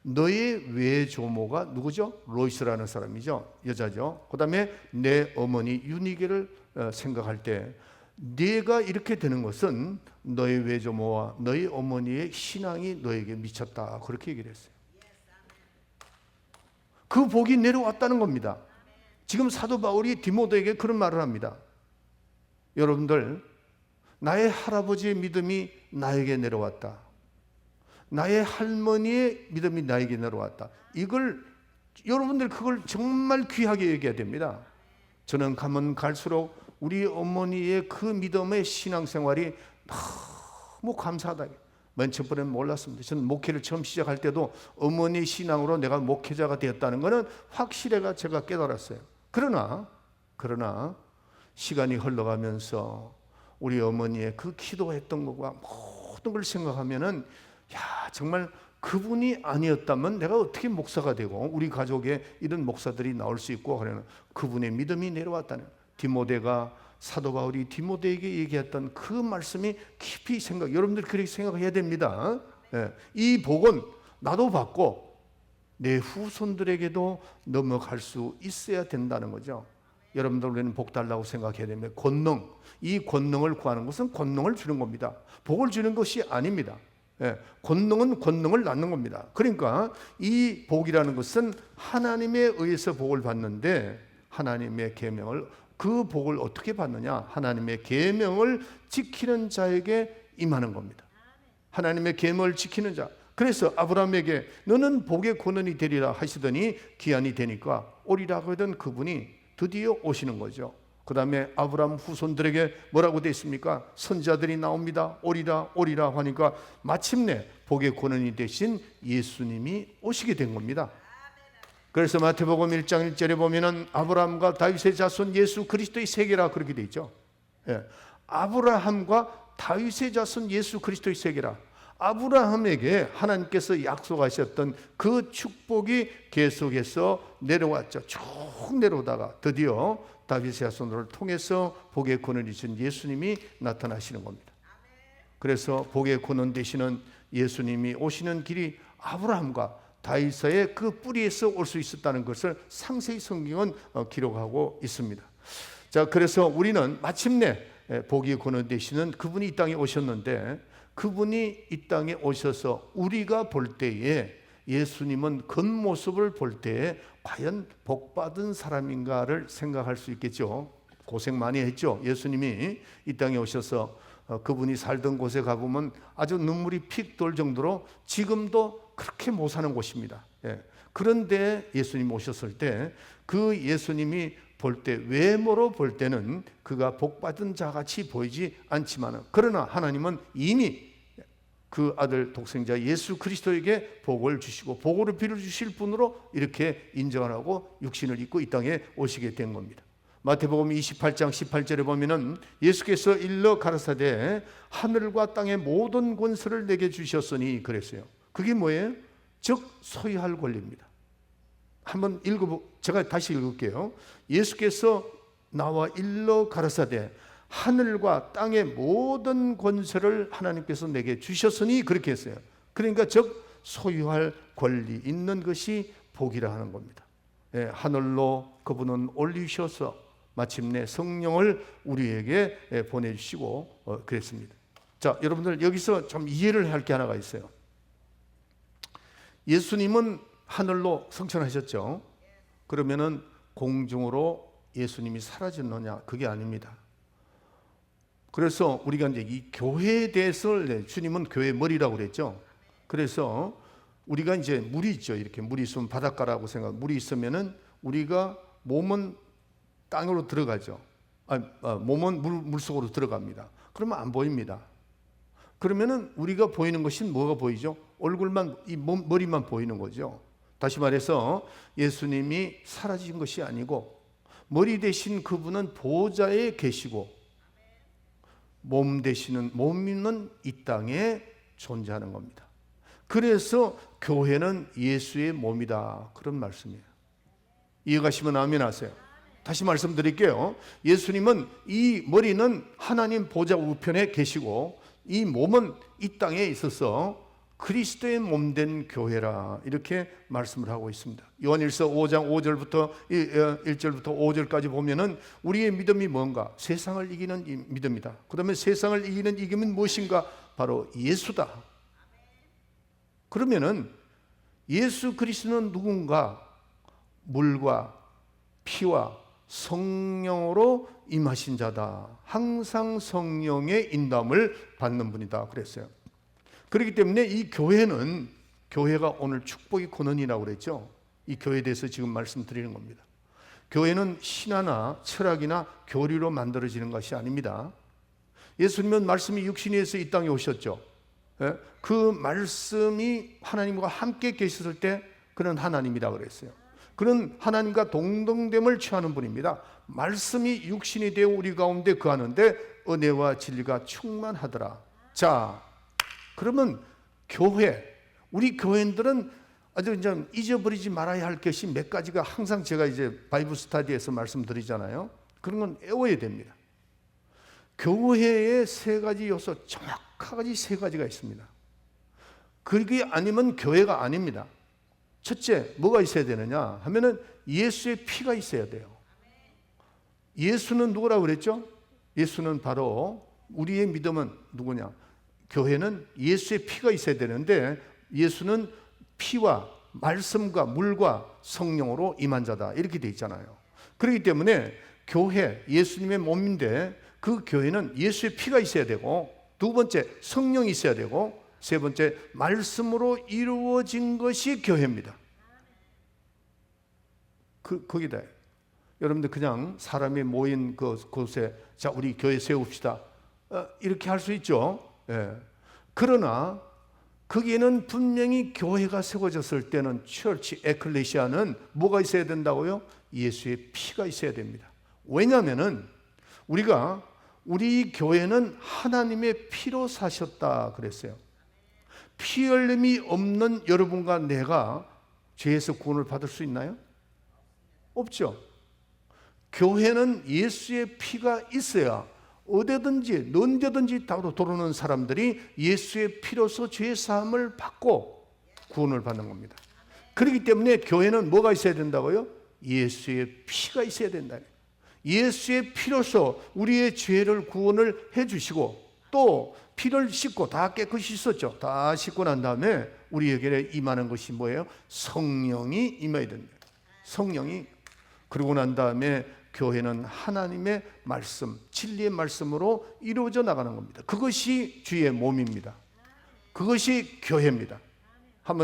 너의 외조모가 누구죠? 로이스라는 사람이죠. 여자죠. 그 다음에 내 어머니 유니게를 생각할 때 네가 이렇게 되는 것은 너의 외조모와 너의 어머니의 신앙이 너에게 미쳤다. 그렇게 얘기를 했어요. 그 복이 내려왔다는 겁니다. 지금 사도 바울이 디모데에게 그런 말을 합니다. 여러분들 나의 할아버지의 믿음이 나에게 내려왔다. 나의 할머니의 믿음이 나에게 내려왔다. 이걸 여러분들 그걸 정말 귀하게 얘기해야 됩니다. 저는 가면 갈수록 우리 어머니의 그 믿음의 신앙생활이 너무 감사하다. 맨 첫번에는 몰랐습니다. 저는 목회를 처음 시작할 때도 어머니 신앙으로 내가 목회자가 되었다는 것은 확실해가 제가 깨달았어요. 그러나 시간이 흘러가면서 우리 어머니의 그 기도했던 것과 모든 걸 생각하면은 정말 그분이 아니었다면 내가 어떻게 목사가 되고 우리 가족에 이런 목사들이 나올 수 있고 하려는 그분의 믿음이 내려왔다는 디모데가 사도 바울이 디모데에게 얘기했던 그 말씀이 깊이 여러분들 그렇게 생각해야 됩니다. 이 복은 나도 받고 내 후손들에게도 넘어갈 수 있어야 된다는 거죠. 여러분들 우리는 복 달라고 생각해야 됩니다. 권능, 이 권능을 구하는 것은 권능을 주는 겁니다. 복을 주는 것이 아닙니다. 권능은 권능을 낳는 겁니다. 그러니까 이 복이라는 것은 하나님에 의해서 복을 받는데 하나님의 계명을 그 복을 어떻게 받느냐? 하나님의 계명을 지키는 자에게 임하는 겁니다. 하나님의 계명을 지키는 자. 그래서 아브라함에게 너는 복의 권원이 되리라 하시더니 기한이 되니까 오리라 하던 그분이 드디어 오시는 거죠. 그 다음에 아브라함 후손들에게 뭐라고 되어 있습니까? 선자들이 나옵니다. 오리라 오리라 하니까 마침내 복의 권원이 되신 예수님이 오시게 된 겁니다. 그래서 마태복음 1장 1절에 보면은 아브라함과 다윗의 자손 예수 그리스도의 세계라 그렇게 되어 있죠. 아브라함과 다윗의 자손 예수 그리스도의 세계라. 아브라함에게 하나님께서 약속하셨던 그 축복이 계속해서 내려왔죠. 쭉 내려오다가 드디어 다윗의 자손을 통해서 복의 권원이 신 예수님이 나타나시는 겁니다. 그래서 복의 권원 되시는 예수님이 오시는 길이 아브라함과 다윗의 그 뿌리에서 올 수 있었다는 것을 상세히 성경은 기록하고 있습니다. 자, 그래서 우리는 마침내 복의 권원 되시는 그분이 이 땅에 오셨는데 그분이 이 땅에 오셔서 우리가 볼 때에 예수님은 겉모습을 볼 때에 과연 복받은 사람인가를 생각할 수 있겠죠. 고생 많이 했죠. 예수님이 이 땅에 오셔서 그분이 살던 곳에 가보면 아주 눈물이 픽 돌 정도로 지금도 그렇게 못 사는 곳입니다. 그런데 예수님 오셨을 때 그 예수님이 볼 때 외모로 볼 때는 그가 복받은 자같이 보이지 않지만 그러나 하나님은 이미 그 아들 독생자 예수 그리스도에게 복을 주시고 복으로 빌어주실 분으로 이렇게 인정을 하고 육신을 입고 이 땅에 오시게 된 겁니다. 마태복음 28장 18절에 보면은 예수께서 일러 가라사대 하늘과 땅의 모든 권세를 내게 주셨으니 그랬어요. 그게 뭐예요? 즉 소유할 권리입니다. 한번 제가 다시 읽을게요. 예수께서 나와 일러 가라사대 하늘과 땅의 모든 권세를 하나님께서 내게 주셨으니 그렇게 했어요. 그러니까 즉 소유할 권리 있는 것이 복이라 하는 겁니다. 예, 하늘로 그분은 올리셔서 마침내 성령을 우리에게 보내주시고 그랬습니다. 자, 여러분들 여기서 좀 이해를 할 게 하나가 있어요. 예수님은 하늘로 승천하셨죠. 그러면은 공중으로 예수님이 사라졌느냐? 그게 아닙니다. 그래서 우리가 이제 이 교회에 대해서 주님은 교회 머리라고 그랬죠. 그래서 우리가 이제 물이 있죠. 이렇게 물이 있으면 바닷가라고 물이 있으면은 우리가 몸은 땅으로 들어가죠. 몸은 물속으로 들어갑니다. 그러면 안 보입니다. 그러면은 우리가 보이는 것이 뭐가 보이죠? 얼굴만, 머리만 보이는 거죠. 다시 말해서 예수님이 사라진 것이 아니고 머리 대신 그분은 보좌에 계시고 몸 되시는 몸은 이 땅에 존재하는 겁니다. 그래서 교회는 예수의 몸이다, 그런 말씀이에요. 이해가시면 아멘 하세요. 다시 말씀드릴게요. 예수님은 이 머리는 하나님 보좌 우편에 계시고 이 몸은 이 땅에 있어서 그리스도의 몸된 교회라, 이렇게 말씀을 하고 있습니다. 요한일서 5장 5절부터 1절부터 5절까지 보면은 우리의 믿음이 뭔가? 세상을 이기는 믿음이다. 그 다음에 세상을 이기는 이김은 무엇인가? 바로 예수다. 그러면은 예수 그리스도는 누군가? 물과 피와 성령으로 임하신 자다. 항상 성령의 인도함을 받는 분이다 그랬어요. 그렇기 때문에 이 교회는, 교회가 오늘 축복의 근원이라고 그랬죠. 이 교회에 대해서 지금 말씀드리는 겁니다. 교회는 신화나 철학이나 교리로 만들어지는 것이 아닙니다. 예수님은 말씀이 육신이 돼서 이 땅에 오셨죠. 그 말씀이 하나님과 함께 계셨을 때 그는 하나님이라고 그랬어요. 그는 하나님과 동등됨을 취하는 분입니다. 말씀이 육신이 되어 우리 가운데 거하는데 은혜와 진리가 충만하더라. 자, 그러면 교회, 우리 교회인들은 아주 좀 잊어버리지 말아야 할 것이 몇 가지가 항상 제가 이제 바이블 스터디에서 말씀드리잖아요. 그런 건 외워야 됩니다. 교회의 세 가지 요소, 정확하게 세 가지가 있습니다. 그게 아니면 교회가 아닙니다. 첫째, 뭐가 있어야 되느냐 하면은 예수의 피가 있어야 돼요. 예수는 누구라고 그랬죠? 예수는 바로, 우리의 믿음은 누구냐? 교회는 예수의 피가 있어야 되는데 예수는 피와 말씀과 물과 성령으로 임한 자다, 이렇게 돼 있잖아요. 그렇기 때문에 교회, 예수님의 몸인데 그 교회는 예수의 피가 있어야 되고, 두 번째 성령이 있어야 되고, 세 번째 말씀으로 이루어진 것이 교회입니다. 거기다 여러분들 그냥 사람이 모인 그곳에 자 우리 교회 세웁시다, 이렇게 할 수 있죠. 예. 그러나 거기에는 분명히 교회가 세워졌을 때는 처치, 에클레시아는 뭐가 있어야 된다고요? 예수의 피가 있어야 됩니다. 왜냐하면은 우리 교회는 하나님의 피로 사셨다 그랬어요. 피 흘림이 없는 여러분과 내가 죄에서 구원을 받을 수 있나요? 없죠. 교회는 예수의 피가 있어야 어디든지 언제든지 들어오는 사람들이 예수의 피로서 죄 사함을 받고 구원을 받는 겁니다. 그렇기 때문에 교회는 뭐가 있어야 된다고요? 예수의 피가 있어야 된다. 예수의 피로서 우리의 죄를 구원을 해주시고, 또 피를 씻고 다 깨끗이 씻었죠. 다 씻고 난 다음에 우리에게 임하는 것이 뭐예요? 성령이 임해야 됩니다. 성령이. 그러고 난 다음에 교회는 하나님의 말씀, 진리의 말씀으로 이루어져 나가는 겁니다. 그것이 주의 몸입니다. 그것이 교회입니다.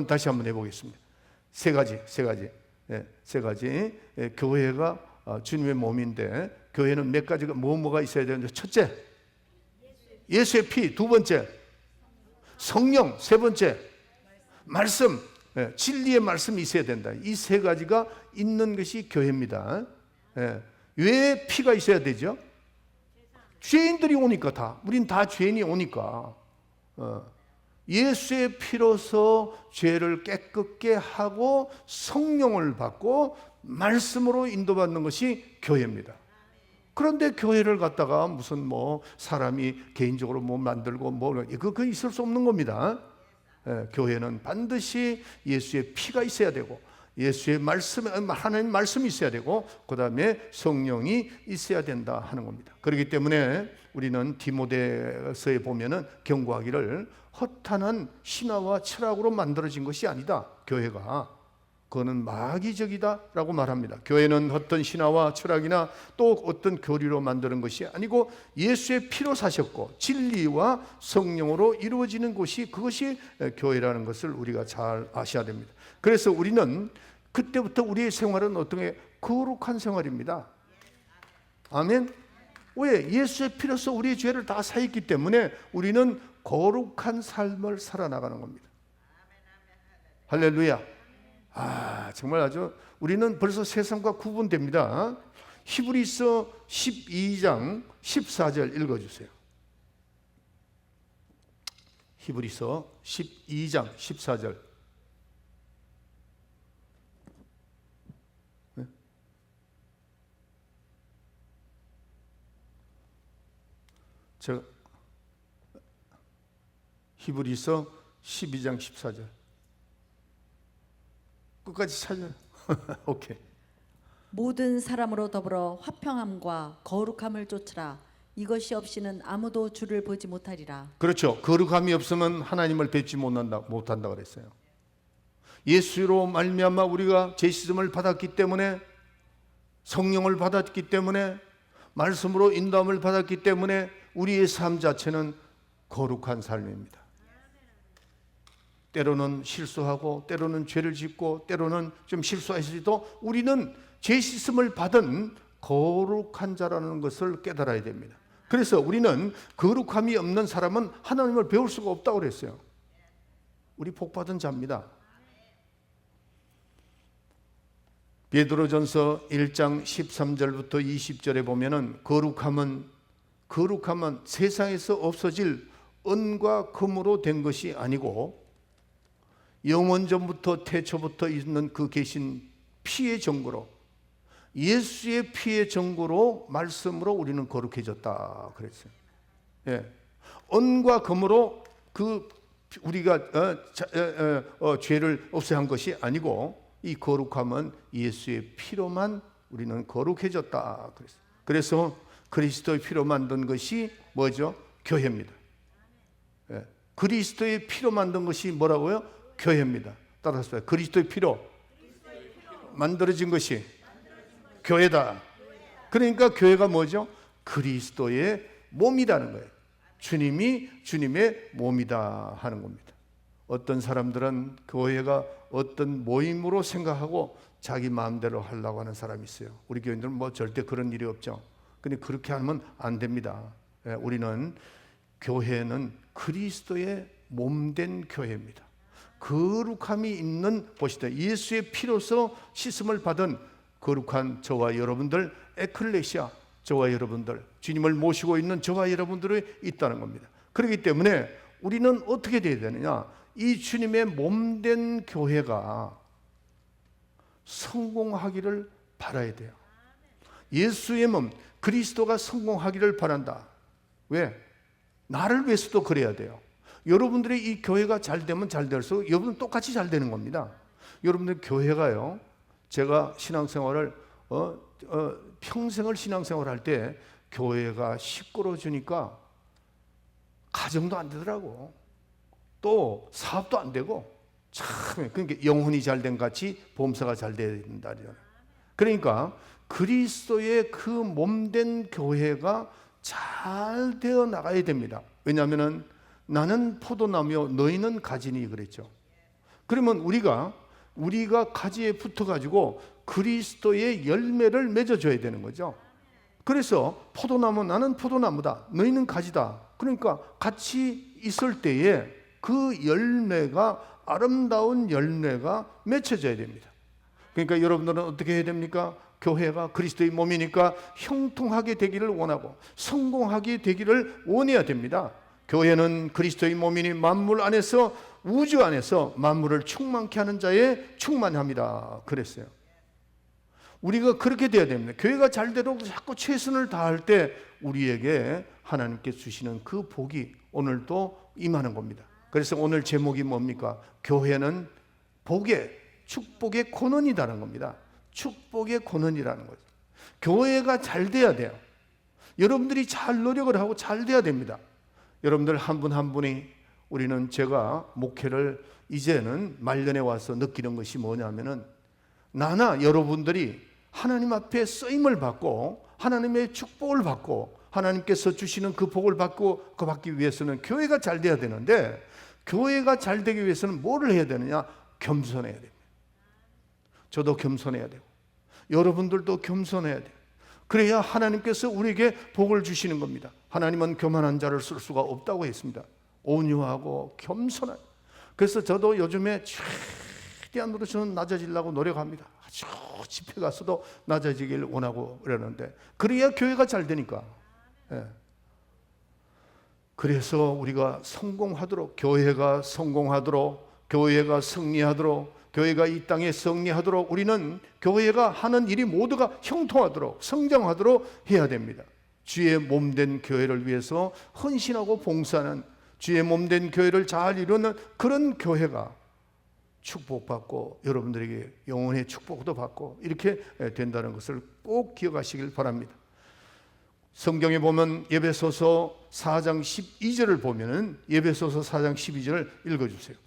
다시 한번 해보겠습니다. 세 가지. 교회가 주님의 몸인데, 교회는 몇 가지가 뭐가 있어야 되는데, 첫째 예수의 피, 두 번째 성령, 세 번째 말씀, 진리의 말씀이 있어야 된다. 이 세 가지가 있는 것이 교회입니다. 왜 피가 있어야 되죠? 죄인들이 오니까, 우린 다 죄인이 오니까 예수의 피로서 죄를 깨끗게 하고 성령을 받고 말씀으로 인도받는 것이 교회입니다. 그런데 교회를 갖다가 무슨 뭐 사람이 개인적으로 뭐 만들고 뭐 그거 있을 수 없는 겁니다. 교회는 반드시 예수의 피가 있어야 되고 예수의 말씀, 하나님 말씀이 있어야 되고 그 다음에 성령이 있어야 된다 하는 겁니다. 그렇기 때문에 우리는 디모데서에 보면은 경고하기를 허탄한 신화와 철학으로 만들어진 것이 아니다. 교회가 그거는 마귀적이다 라고 말합니다. 교회는 어떤 신화와 철학이나 또 어떤 교리로 만드는 것이 아니고 예수의 피로 사셨고 진리와 성령으로 이루어지는 것이 그것이 교회라는 것을 우리가 잘 아셔야 됩니다. 그래서 우리는 그때부터 우리의 생활은 어떻게 거룩한 생활입니다. 아멘. 왜? 예수의 피로서 우리의 죄를 다 사했기 때문에 우리는 거룩한 삶을 살아나가는 겁니다. 할렐루야. 정말 아주 우리는 벌써 세상과 구분됩니다. 히브리서 12장 14절 읽어주세요. 히브리서 12장 14절. 저 히브리서 12장 14절 끝까지 찾아요. 오케이. 모든 사람으로 더불어 화평함과 거룩함을 쫓으라. 이것이 없이는 아무도 주를 보지 못하리라. 그렇죠. 거룩함이 없으면 하나님을 뵙지 못한다 그랬어요. 예수로 말미암아 우리가 죄 씻음을 받았기 때문에 성령을 받았기 때문에 말씀으로 인도함을 받았기 때문에 우리의 삶 자체는 거룩한 삶입니다. 때로는 실수하고 때로는 죄를 짓고 때로는 좀 실수하실지도 우리는 죄 씻음을 받은 거룩한 자라는 것을 깨달아야 됩니다. 그래서 우리는 거룩함이 없는 사람은 하나님을 배울 수가 없다고 그랬어요. 우리 복받은 자입니다. 베드로전서 1장 13절부터 20절에 보면은 거룩함은 세상에서 없어질 은과 금으로 된 것이 아니고 영원전부터 태초부터 있는 그 계신 피의 증거로 예수의 피의 증거로 말씀으로 우리는 거룩해졌다 그랬어요. 은과 금으로 그 우리가 죄를 없애한 것이 아니고 이 거룩함은 예수의 피로만 우리는 거룩해졌다 그랬어요. 그래서 그리스도의 피로 만든 것이 뭐죠? 교회입니다. 그리스도의 피로 만든 것이 뭐라고요? 교회입니다. 따라서 그리스도의 피로 만들어진 것이 교회다. 그러니까 교회가 뭐죠? 그리스도의 몸이라는 거예요. 주님이 주님의 몸이다 하는 겁니다. 어떤 사람들은 교회가 어떤 모임으로 생각하고 자기 마음대로 하려고 하는 사람이 있어요. 우리 교인들은 뭐 절대 그런 일이 없죠. 근데 그렇게 하면 안 됩니다. 우리는 교회는 그리스도의 몸된 교회입니다. 거룩함이 있는 곳이다. 예수의 피로서 씻음을 받은 거룩한 저와 여러분들, 에클레시아 저와 여러분들, 주님을 모시고 있는 저와 여러분들이 있다는 겁니다. 그렇기 때문에 우리는 어떻게 돼야 되느냐? 이 주님의 몸된 교회가 성공하기를 바라야 돼요. 예수의 몸 그리스도가 성공하기를 바란다. 왜? 나를 위해서도 그래야 돼요. 여러분들의 이 교회가 잘 되면 잘 될수록 여러분은 똑같이 잘 되는 겁니다. 여러분들 교회가요, 제가 신앙생활을 평생을 신앙생활할 때 교회가 시끄러워지니까 가정도 안 되더라고. 또 사업도 안 되고 참 그러니까 영혼이 잘 된 같이 범사가 잘 돼야 된다. 그러니까 그리스도의 그 몸된 교회가 잘 되어 나가야 됩니다. 왜냐하면 나는 포도나무요 너희는 가지니 그랬죠. 그러면 우리가 가지에 붙어가지고 그리스도의 열매를 맺어줘야 되는 거죠. 그래서 포도나무 나는 포도나무다 너희는 가지다. 그러니까 같이 있을 때에 그 열매가 아름다운 열매가 맺혀져야 됩니다. 그러니까 여러분들은 어떻게 해야 됩니까? 교회가 그리스도의 몸이니까 형통하게 되기를 원하고 성공하게 되기를 원해야 됩니다. 교회는 그리스도의 몸이니 만물 안에서 우주 안에서 만물을 충만케 하는 자에 충만합니다. 그랬어요. 우리가 그렇게 돼야 됩니다. 교회가 잘 되도록 자꾸 최선을 다할 때 우리에게 하나님께 주시는 그 복이 오늘도 임하는 겁니다. 그래서 오늘 제목이 뭡니까? 교회는 복의, 축복의 권원이라는 겁니다. 축복의 권원이라는 거죠. 교회가 잘 돼야 돼요. 여러분들이 잘 노력을 하고 잘 돼야 됩니다. 여러분들 한 분 한 분이, 우리는 제가 목회를 이제는 말년에 와서 느끼는 것이 뭐냐면은, 나나 여러분들이 하나님 앞에 쓰임을 받고 하나님의 축복을 받고 하나님께서 주시는 그 복을 받기 위해서는 교회가 잘 돼야 되는데, 교회가 잘 되기 위해서는 뭐를 해야 되느냐? 겸손해야 됩니다. 저도 겸손해야 되고 여러분들도 겸손해야 돼요. 그래야 하나님께서 우리에게 복을 주시는 겁니다. 하나님은 교만한 자를 쓸 수가 없다고 했습니다. 온유하고 겸손한. 그래서 저도 요즘에 최대한으로 저는 낮아지려고 노력합니다. 아주 집회 가서도 낮아지길 원하고 그러는데, 그래야 교회가 잘 되니까. 예. 그래서 우리가 성공하도록, 교회가 성공하도록, 교회가 승리하도록, 교회가 이 땅에 승리하도록, 우리는 교회가 하는 일이 모두가 형통하도록, 성장하도록 해야 됩니다. 주의 몸된 교회를 위해서 헌신하고 봉사하는, 주의 몸된 교회를 잘 이루는 그런 교회가 축복받고 여러분들에게 영혼의 축복도 받고 이렇게 된다는 것을 꼭 기억하시길 바랍니다. 성경에 보면 에베소서 4장 12절을 보면은, 에베소서 4장 12절을 읽어주세요.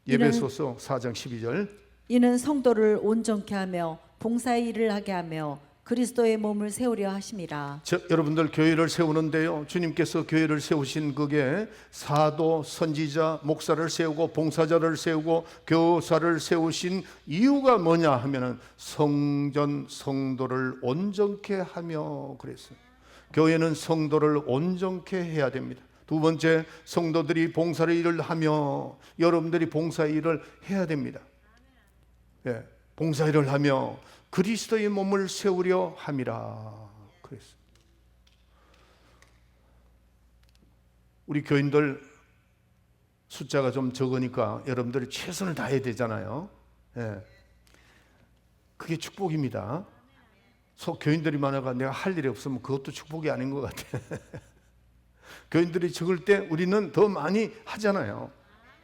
에베소서 4장 12절. 이는 성도를 온전케 하며 봉사의 일을 하게 하며 그리스도의 몸을 세우려 하심이라. 여러분들 교회를 세우는데요, 주님께서 교회를 세우신 그게 사도, 선지자, 목사를 세우고 봉사자를 세우고 교사를 세우신 이유가 뭐냐 하면은 성전, 성도를 온전케 하며 그랬어요. 교회는 성도를 온전케 해야 됩니다. 두 번째, 성도들이 봉사의 일을 하며 여러분들이 봉사의 일을 해야 됩니다. 예, 봉사의 일을 하며 그리스도의 몸을 세우려 함이라 그랬어요. 우리 교인들 숫자가 좀 적으니까 여러분들이 최선을 다해야 되잖아요. 예, 그게 축복입니다. 교인들이 많아가 내가 할 일이 없으면 그것도 축복이 아닌 것 같아. 교인들이 적을 때 우리는 더 많이 하잖아요.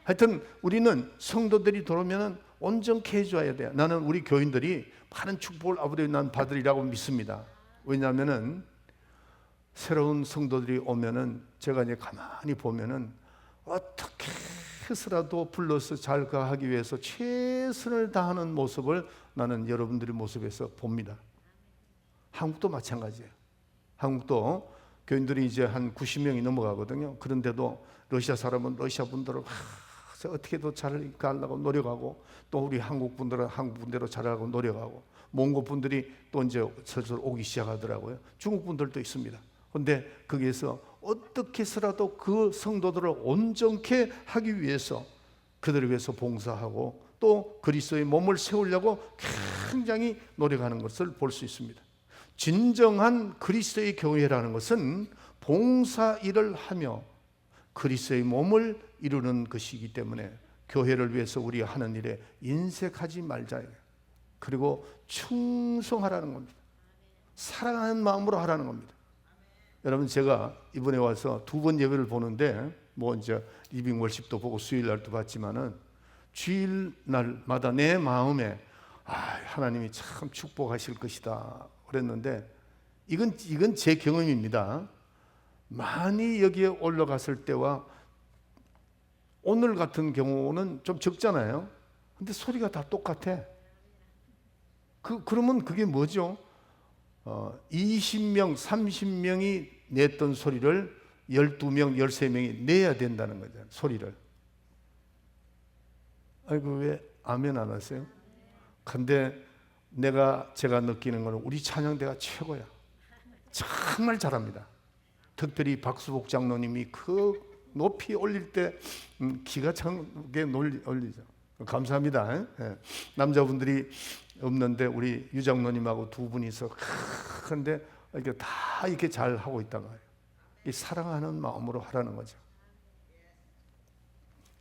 하여튼 우리는 성도들이 들어오면 온전케 해줘야 돼요. 나는 우리 교인들이 많은 축복을 아버지 난 받으리라고 믿습니다. 왜냐하면은 새로운 성도들이 오면은 제가 이제 가만히 보면은 어떻게 해서라도 불러서 잘 가하기 위해서 최선을 다하는 모습을 나는 여러분들의 모습에서 봅니다. 한국도 마찬가지예요. 한국도 교인들이 이제 한 90명이 넘어가거든요. 그런데도 러시아 사람은 러시아 분들을 어떻게도 잘 가려고 노력하고, 또 우리 한국 분들은 한국 분대로 잘하고 노력하고, 몽고 분들이 또 이제 슬슬 오기 시작하더라고요. 중국 분들도 있습니다. 그런데 거기에서 어떻게 해서라도 그 성도들을 온전케 하기 위해서 그들을 위해서 봉사하고 또 그리스도의 몸을 세우려고 굉장히 노력하는 것을 볼 수 있습니다. 진정한 그리스도의 교회라는 것은 봉사 일을 하며 그리스도의 몸을 이루는 것이기 때문에 교회를 위해서 우리가 하는 일에 인색하지 말자. 그리고 충성하라는 겁니다. 사랑하는 마음으로 하라는 겁니다. 여러분, 제가 이번에 와서 2번 예배를 보는데 뭐 이제 리빙 월십도 보고 수요일 날도 봤지만은 주일 날마다 내 마음에 하나님이 참 축복하실 것이다 그랬는데, 이건 제 경험입니다. 많이 여기에 올라갔을 때와 오늘 같은 경우는 좀 적잖아요. 근데 소리가 다 똑같아. 그러면 그게 뭐죠? 20명, 30명이 냈던 소리를 12명, 13명이 내야 된다는 거죠. 소리를. 아이고, 왜 아멘 안 하세요? 근데 제가 느끼는 거는 우리 찬양대가 최고야. 정말 잘합니다. 특별히 박수복 장로님이 그 높이 올릴 때 기가 차게 올리죠. 감사합니다. 예. 남자분들이 없는데 우리 유 장로님하고 두 분이서 근데 이렇게 다 이렇게 잘 하고 있다가 이 사랑하는 마음으로 하라는 거죠.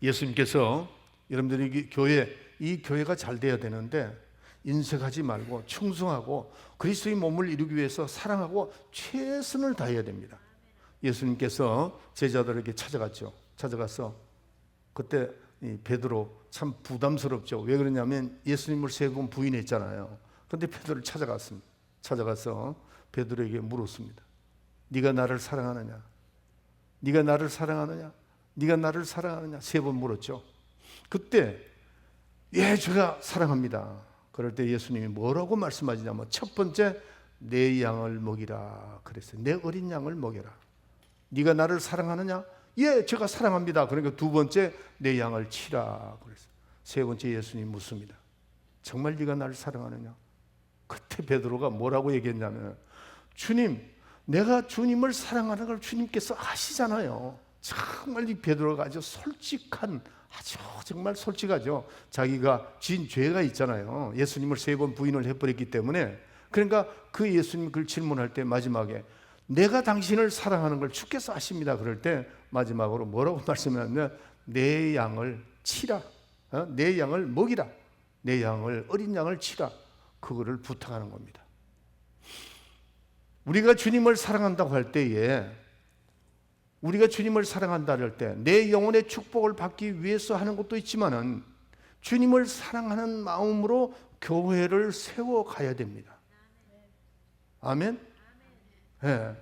예수님께서 여러분들이 이 교회가 잘 돼야 되는데 인색하지 말고 충성하고 그리스도의 몸을 이루기 위해서 사랑하고 최선을 다해야 됩니다. 예수님께서 제자들에게 찾아가서 그때 이 베드로 참 부담스럽죠. 왜 그러냐면 예수님을 3번 부인했잖아요. 그런데 베드로를 찾아갔습니다. 찾아가서 베드로에게 물었습니다. 네가 나를 사랑하느냐? 네가 나를 사랑하느냐? 네가 나를 사랑하느냐? 3번 물었죠. 그때 예, 제가 사랑합니다. 그럴 때 예수님이 뭐라고 말씀하시냐면 첫 번째, 내 양을 먹이라 그랬어요. 내 어린 양을 먹여라. 네가 나를 사랑하느냐? 예, 제가 사랑합니다. 그러니까 두 번째, 내 양을 치라 그랬어요. 세 번째, 예수님이 묻습니다. 정말 네가 나를 사랑하느냐? 그때 베드로가 뭐라고 얘기했냐면, 주님, 내가 주님을 사랑하는 걸 주님께서 아시잖아요. 정말 이 베드로가 아주 솔직한, 아주 정말 솔직하죠. 자기가 지은 죄가 있잖아요. 예수님을 3번 부인을 해버렸기 때문에. 그러니까 그 예수님 그 질문할 때 마지막에 내가 당신을 사랑하는 걸 주께서 아십니다. 그럴 때 마지막으로 뭐라고 말씀하냐면 내 양을 치라, 내 양을 먹이라, 내 양을, 어린 양을 치라, 그거를 부탁하는 겁니다. 우리가 주님을 사랑한다고 할 때에, 우리가 주님을 사랑한다 할 때 내 영혼의 축복을 받기 위해서 하는 것도 있지만은 주님을 사랑하는 마음으로 교회를 세워가야 됩니다. 아멘? 네.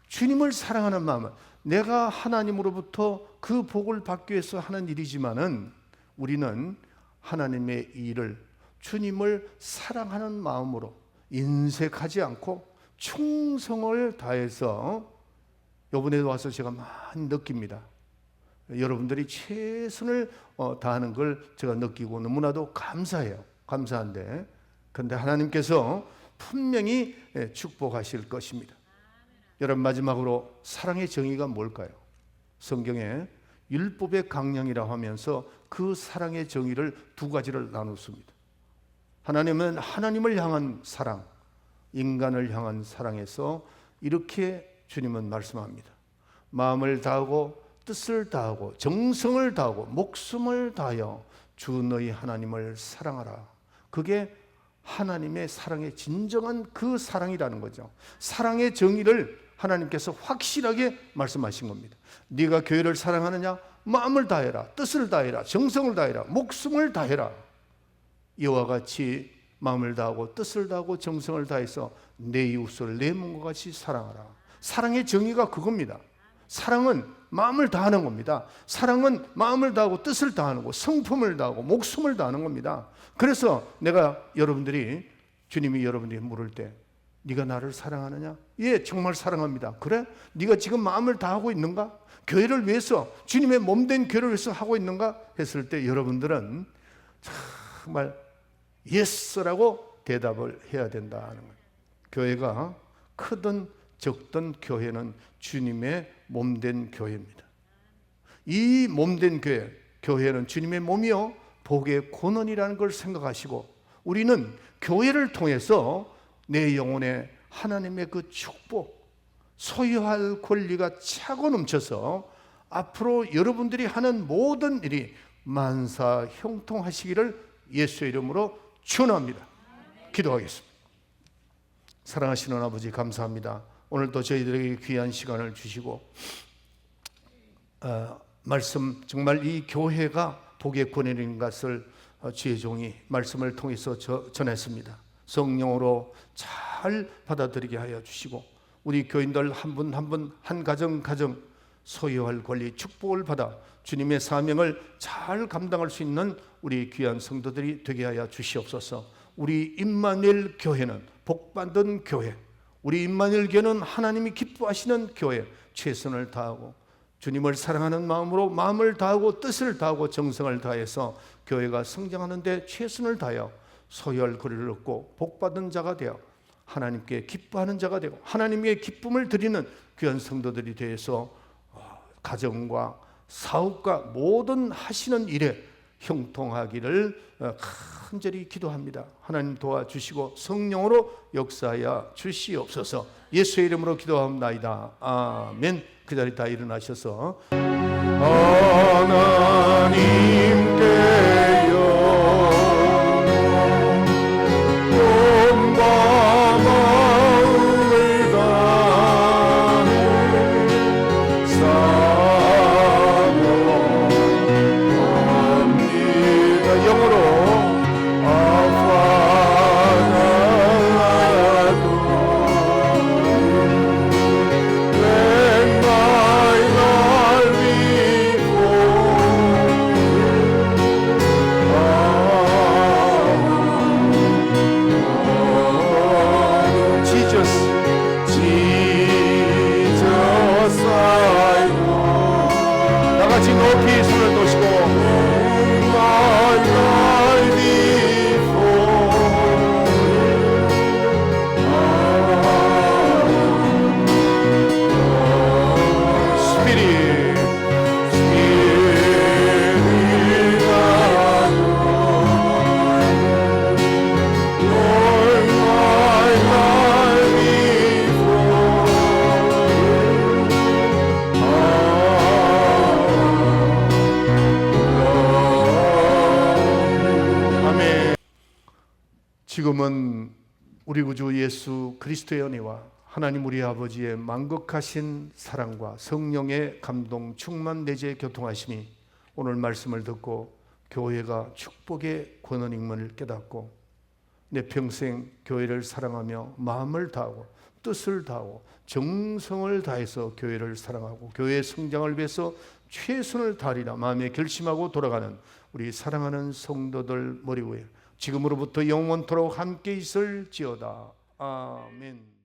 주님을 사랑하는 마음, 내가 하나님으로부터 그 복을 받기 위해서 하는 일이지만은 우리는 하나님의 일을 주님을 사랑하는 마음으로 인색하지 않고 충성을 다해서, 이번에 와서 제가 많이 느낍니다. 여러분들이 최선을 다하는 걸 제가 느끼고 너무나도 감사해요. 감사한데, 그런데 하나님께서 분명히 축복하실 것입니다. 여러분, 마지막으로 사랑의 정의가 뭘까요? 성경에 율법의 강령이라고 하면서 그 사랑의 정의를 2가지를 나눴습니다. 하나님은 하나님을 향한 사랑, 인간을 향한 사랑에서 이렇게 주님은 말씀합니다. 마음을 다하고 뜻을 다하고 정성을 다하고 목숨을 다하여 주 너희 하나님을 사랑하라. 그게 하나님의 사랑의 진정한 그 사랑이라는 거죠. 사랑의 정의를 하나님께서 확실하게 말씀하신 겁니다. 네가 교회를 사랑하느냐? 마음을 다해라, 뜻을 다해라, 정성을 다해라, 목숨을 다해라. 이와 같이 마음을 다하고 뜻을 다하고 정성을 다해서 내 이웃을 내 몸과 같이 사랑하라. 사랑의 정의가 그겁니다. 사랑은 마음을 다하는 겁니다. 사랑은 마음을 다하고 뜻을 다하는 거, 성품을 다하고 목숨을 다하는 겁니다. 그래서 내가 여러분들이, 주님이 여러분들이 물을 때 네가 나를 사랑하느냐? 예, 정말 사랑합니다. 그래? 네가 지금 마음을 다하고 있는가? 교회를 위해서, 주님의 몸된 교회를 위해서 하고 있는가? 했을 때 여러분들은 정말 예스라고 대답을 해야 된다는 거예요. 교회가 크든 적든 교회는 주님의 몸된 교회입니다. 이 몸된 교회, 교회는 주님의 몸이요 복의 권원이라는 걸 생각하시고, 우리는 교회를 통해서 내 영혼에 하나님의 그 축복, 소유할 권리가 차고 넘쳐서 앞으로 여러분들이 하는 모든 일이 만사 형통하시기를 예수의 이름으로 축원합니다. 기도하겠습니다. 사랑하시는 아버지, 감사합니다. 오늘도 저희들에게 귀한 시간을 주시고 말씀, 정말 이 교회가 복의 권위인 것을 주의 종이 말씀을 통해서 전했습니다. 성령으로 잘 받아들이게 하여 주시고, 우리 교인들 한 분 한 분, 한 가정 가정 소유할 권리, 축복을 받아 주님의 사명을 잘 감당할 수 있는 우리 귀한 성도들이 되게 하여 주시옵소서. 우리 임마누엘 교회는 복받은 교회, 우리 임마누엘 교회는 하나님이 기뻐하시는 교회, 최선을 다하고 주님을 사랑하는 마음으로 마음을 다하고 뜻을 다하고 정성을 다해서 교회가 성장하는 데 최선을 다하여 소유할 권리를 얻고 복받은 자가 되어 하나님께 기뻐하는 자가 되고 하나님께 기쁨을 드리는 귀한 성도들이 되어서 가정과 사업과 모든 하시는 일에 형통하기를 간절히 기도합니다. 하나님 도와주시고 성령으로 역사하여 주시옵소서. 예수의 이름으로 기도합니다. 아멘. 그 자리 다 일어나셔서 하나님께요 Jesus, Jesus I know. 다 같이 높이 손을 놓으시고 My life before Spirit, Spirit of Lord, my life 아멘. 지금은 우리 구주 예수 그리스도의 은혜와 하나님 우리 아버지의 만극하신 사랑과 성령의 감동 충만 내재 교통하심이 오늘 말씀을 듣고 교회가 축복의 권원임을 깨닫고 내 평생 교회를 사랑하며 마음을 다하고 뜻을 다하고 정성을 다해서 교회를 사랑하고 교회의 성장을 위해서 최선을 다하리라 마음에 결심하고 돌아가는 우리 사랑하는 성도들 머리 위에 지금으로부터 영원토록 함께 있을지어다. 아멘.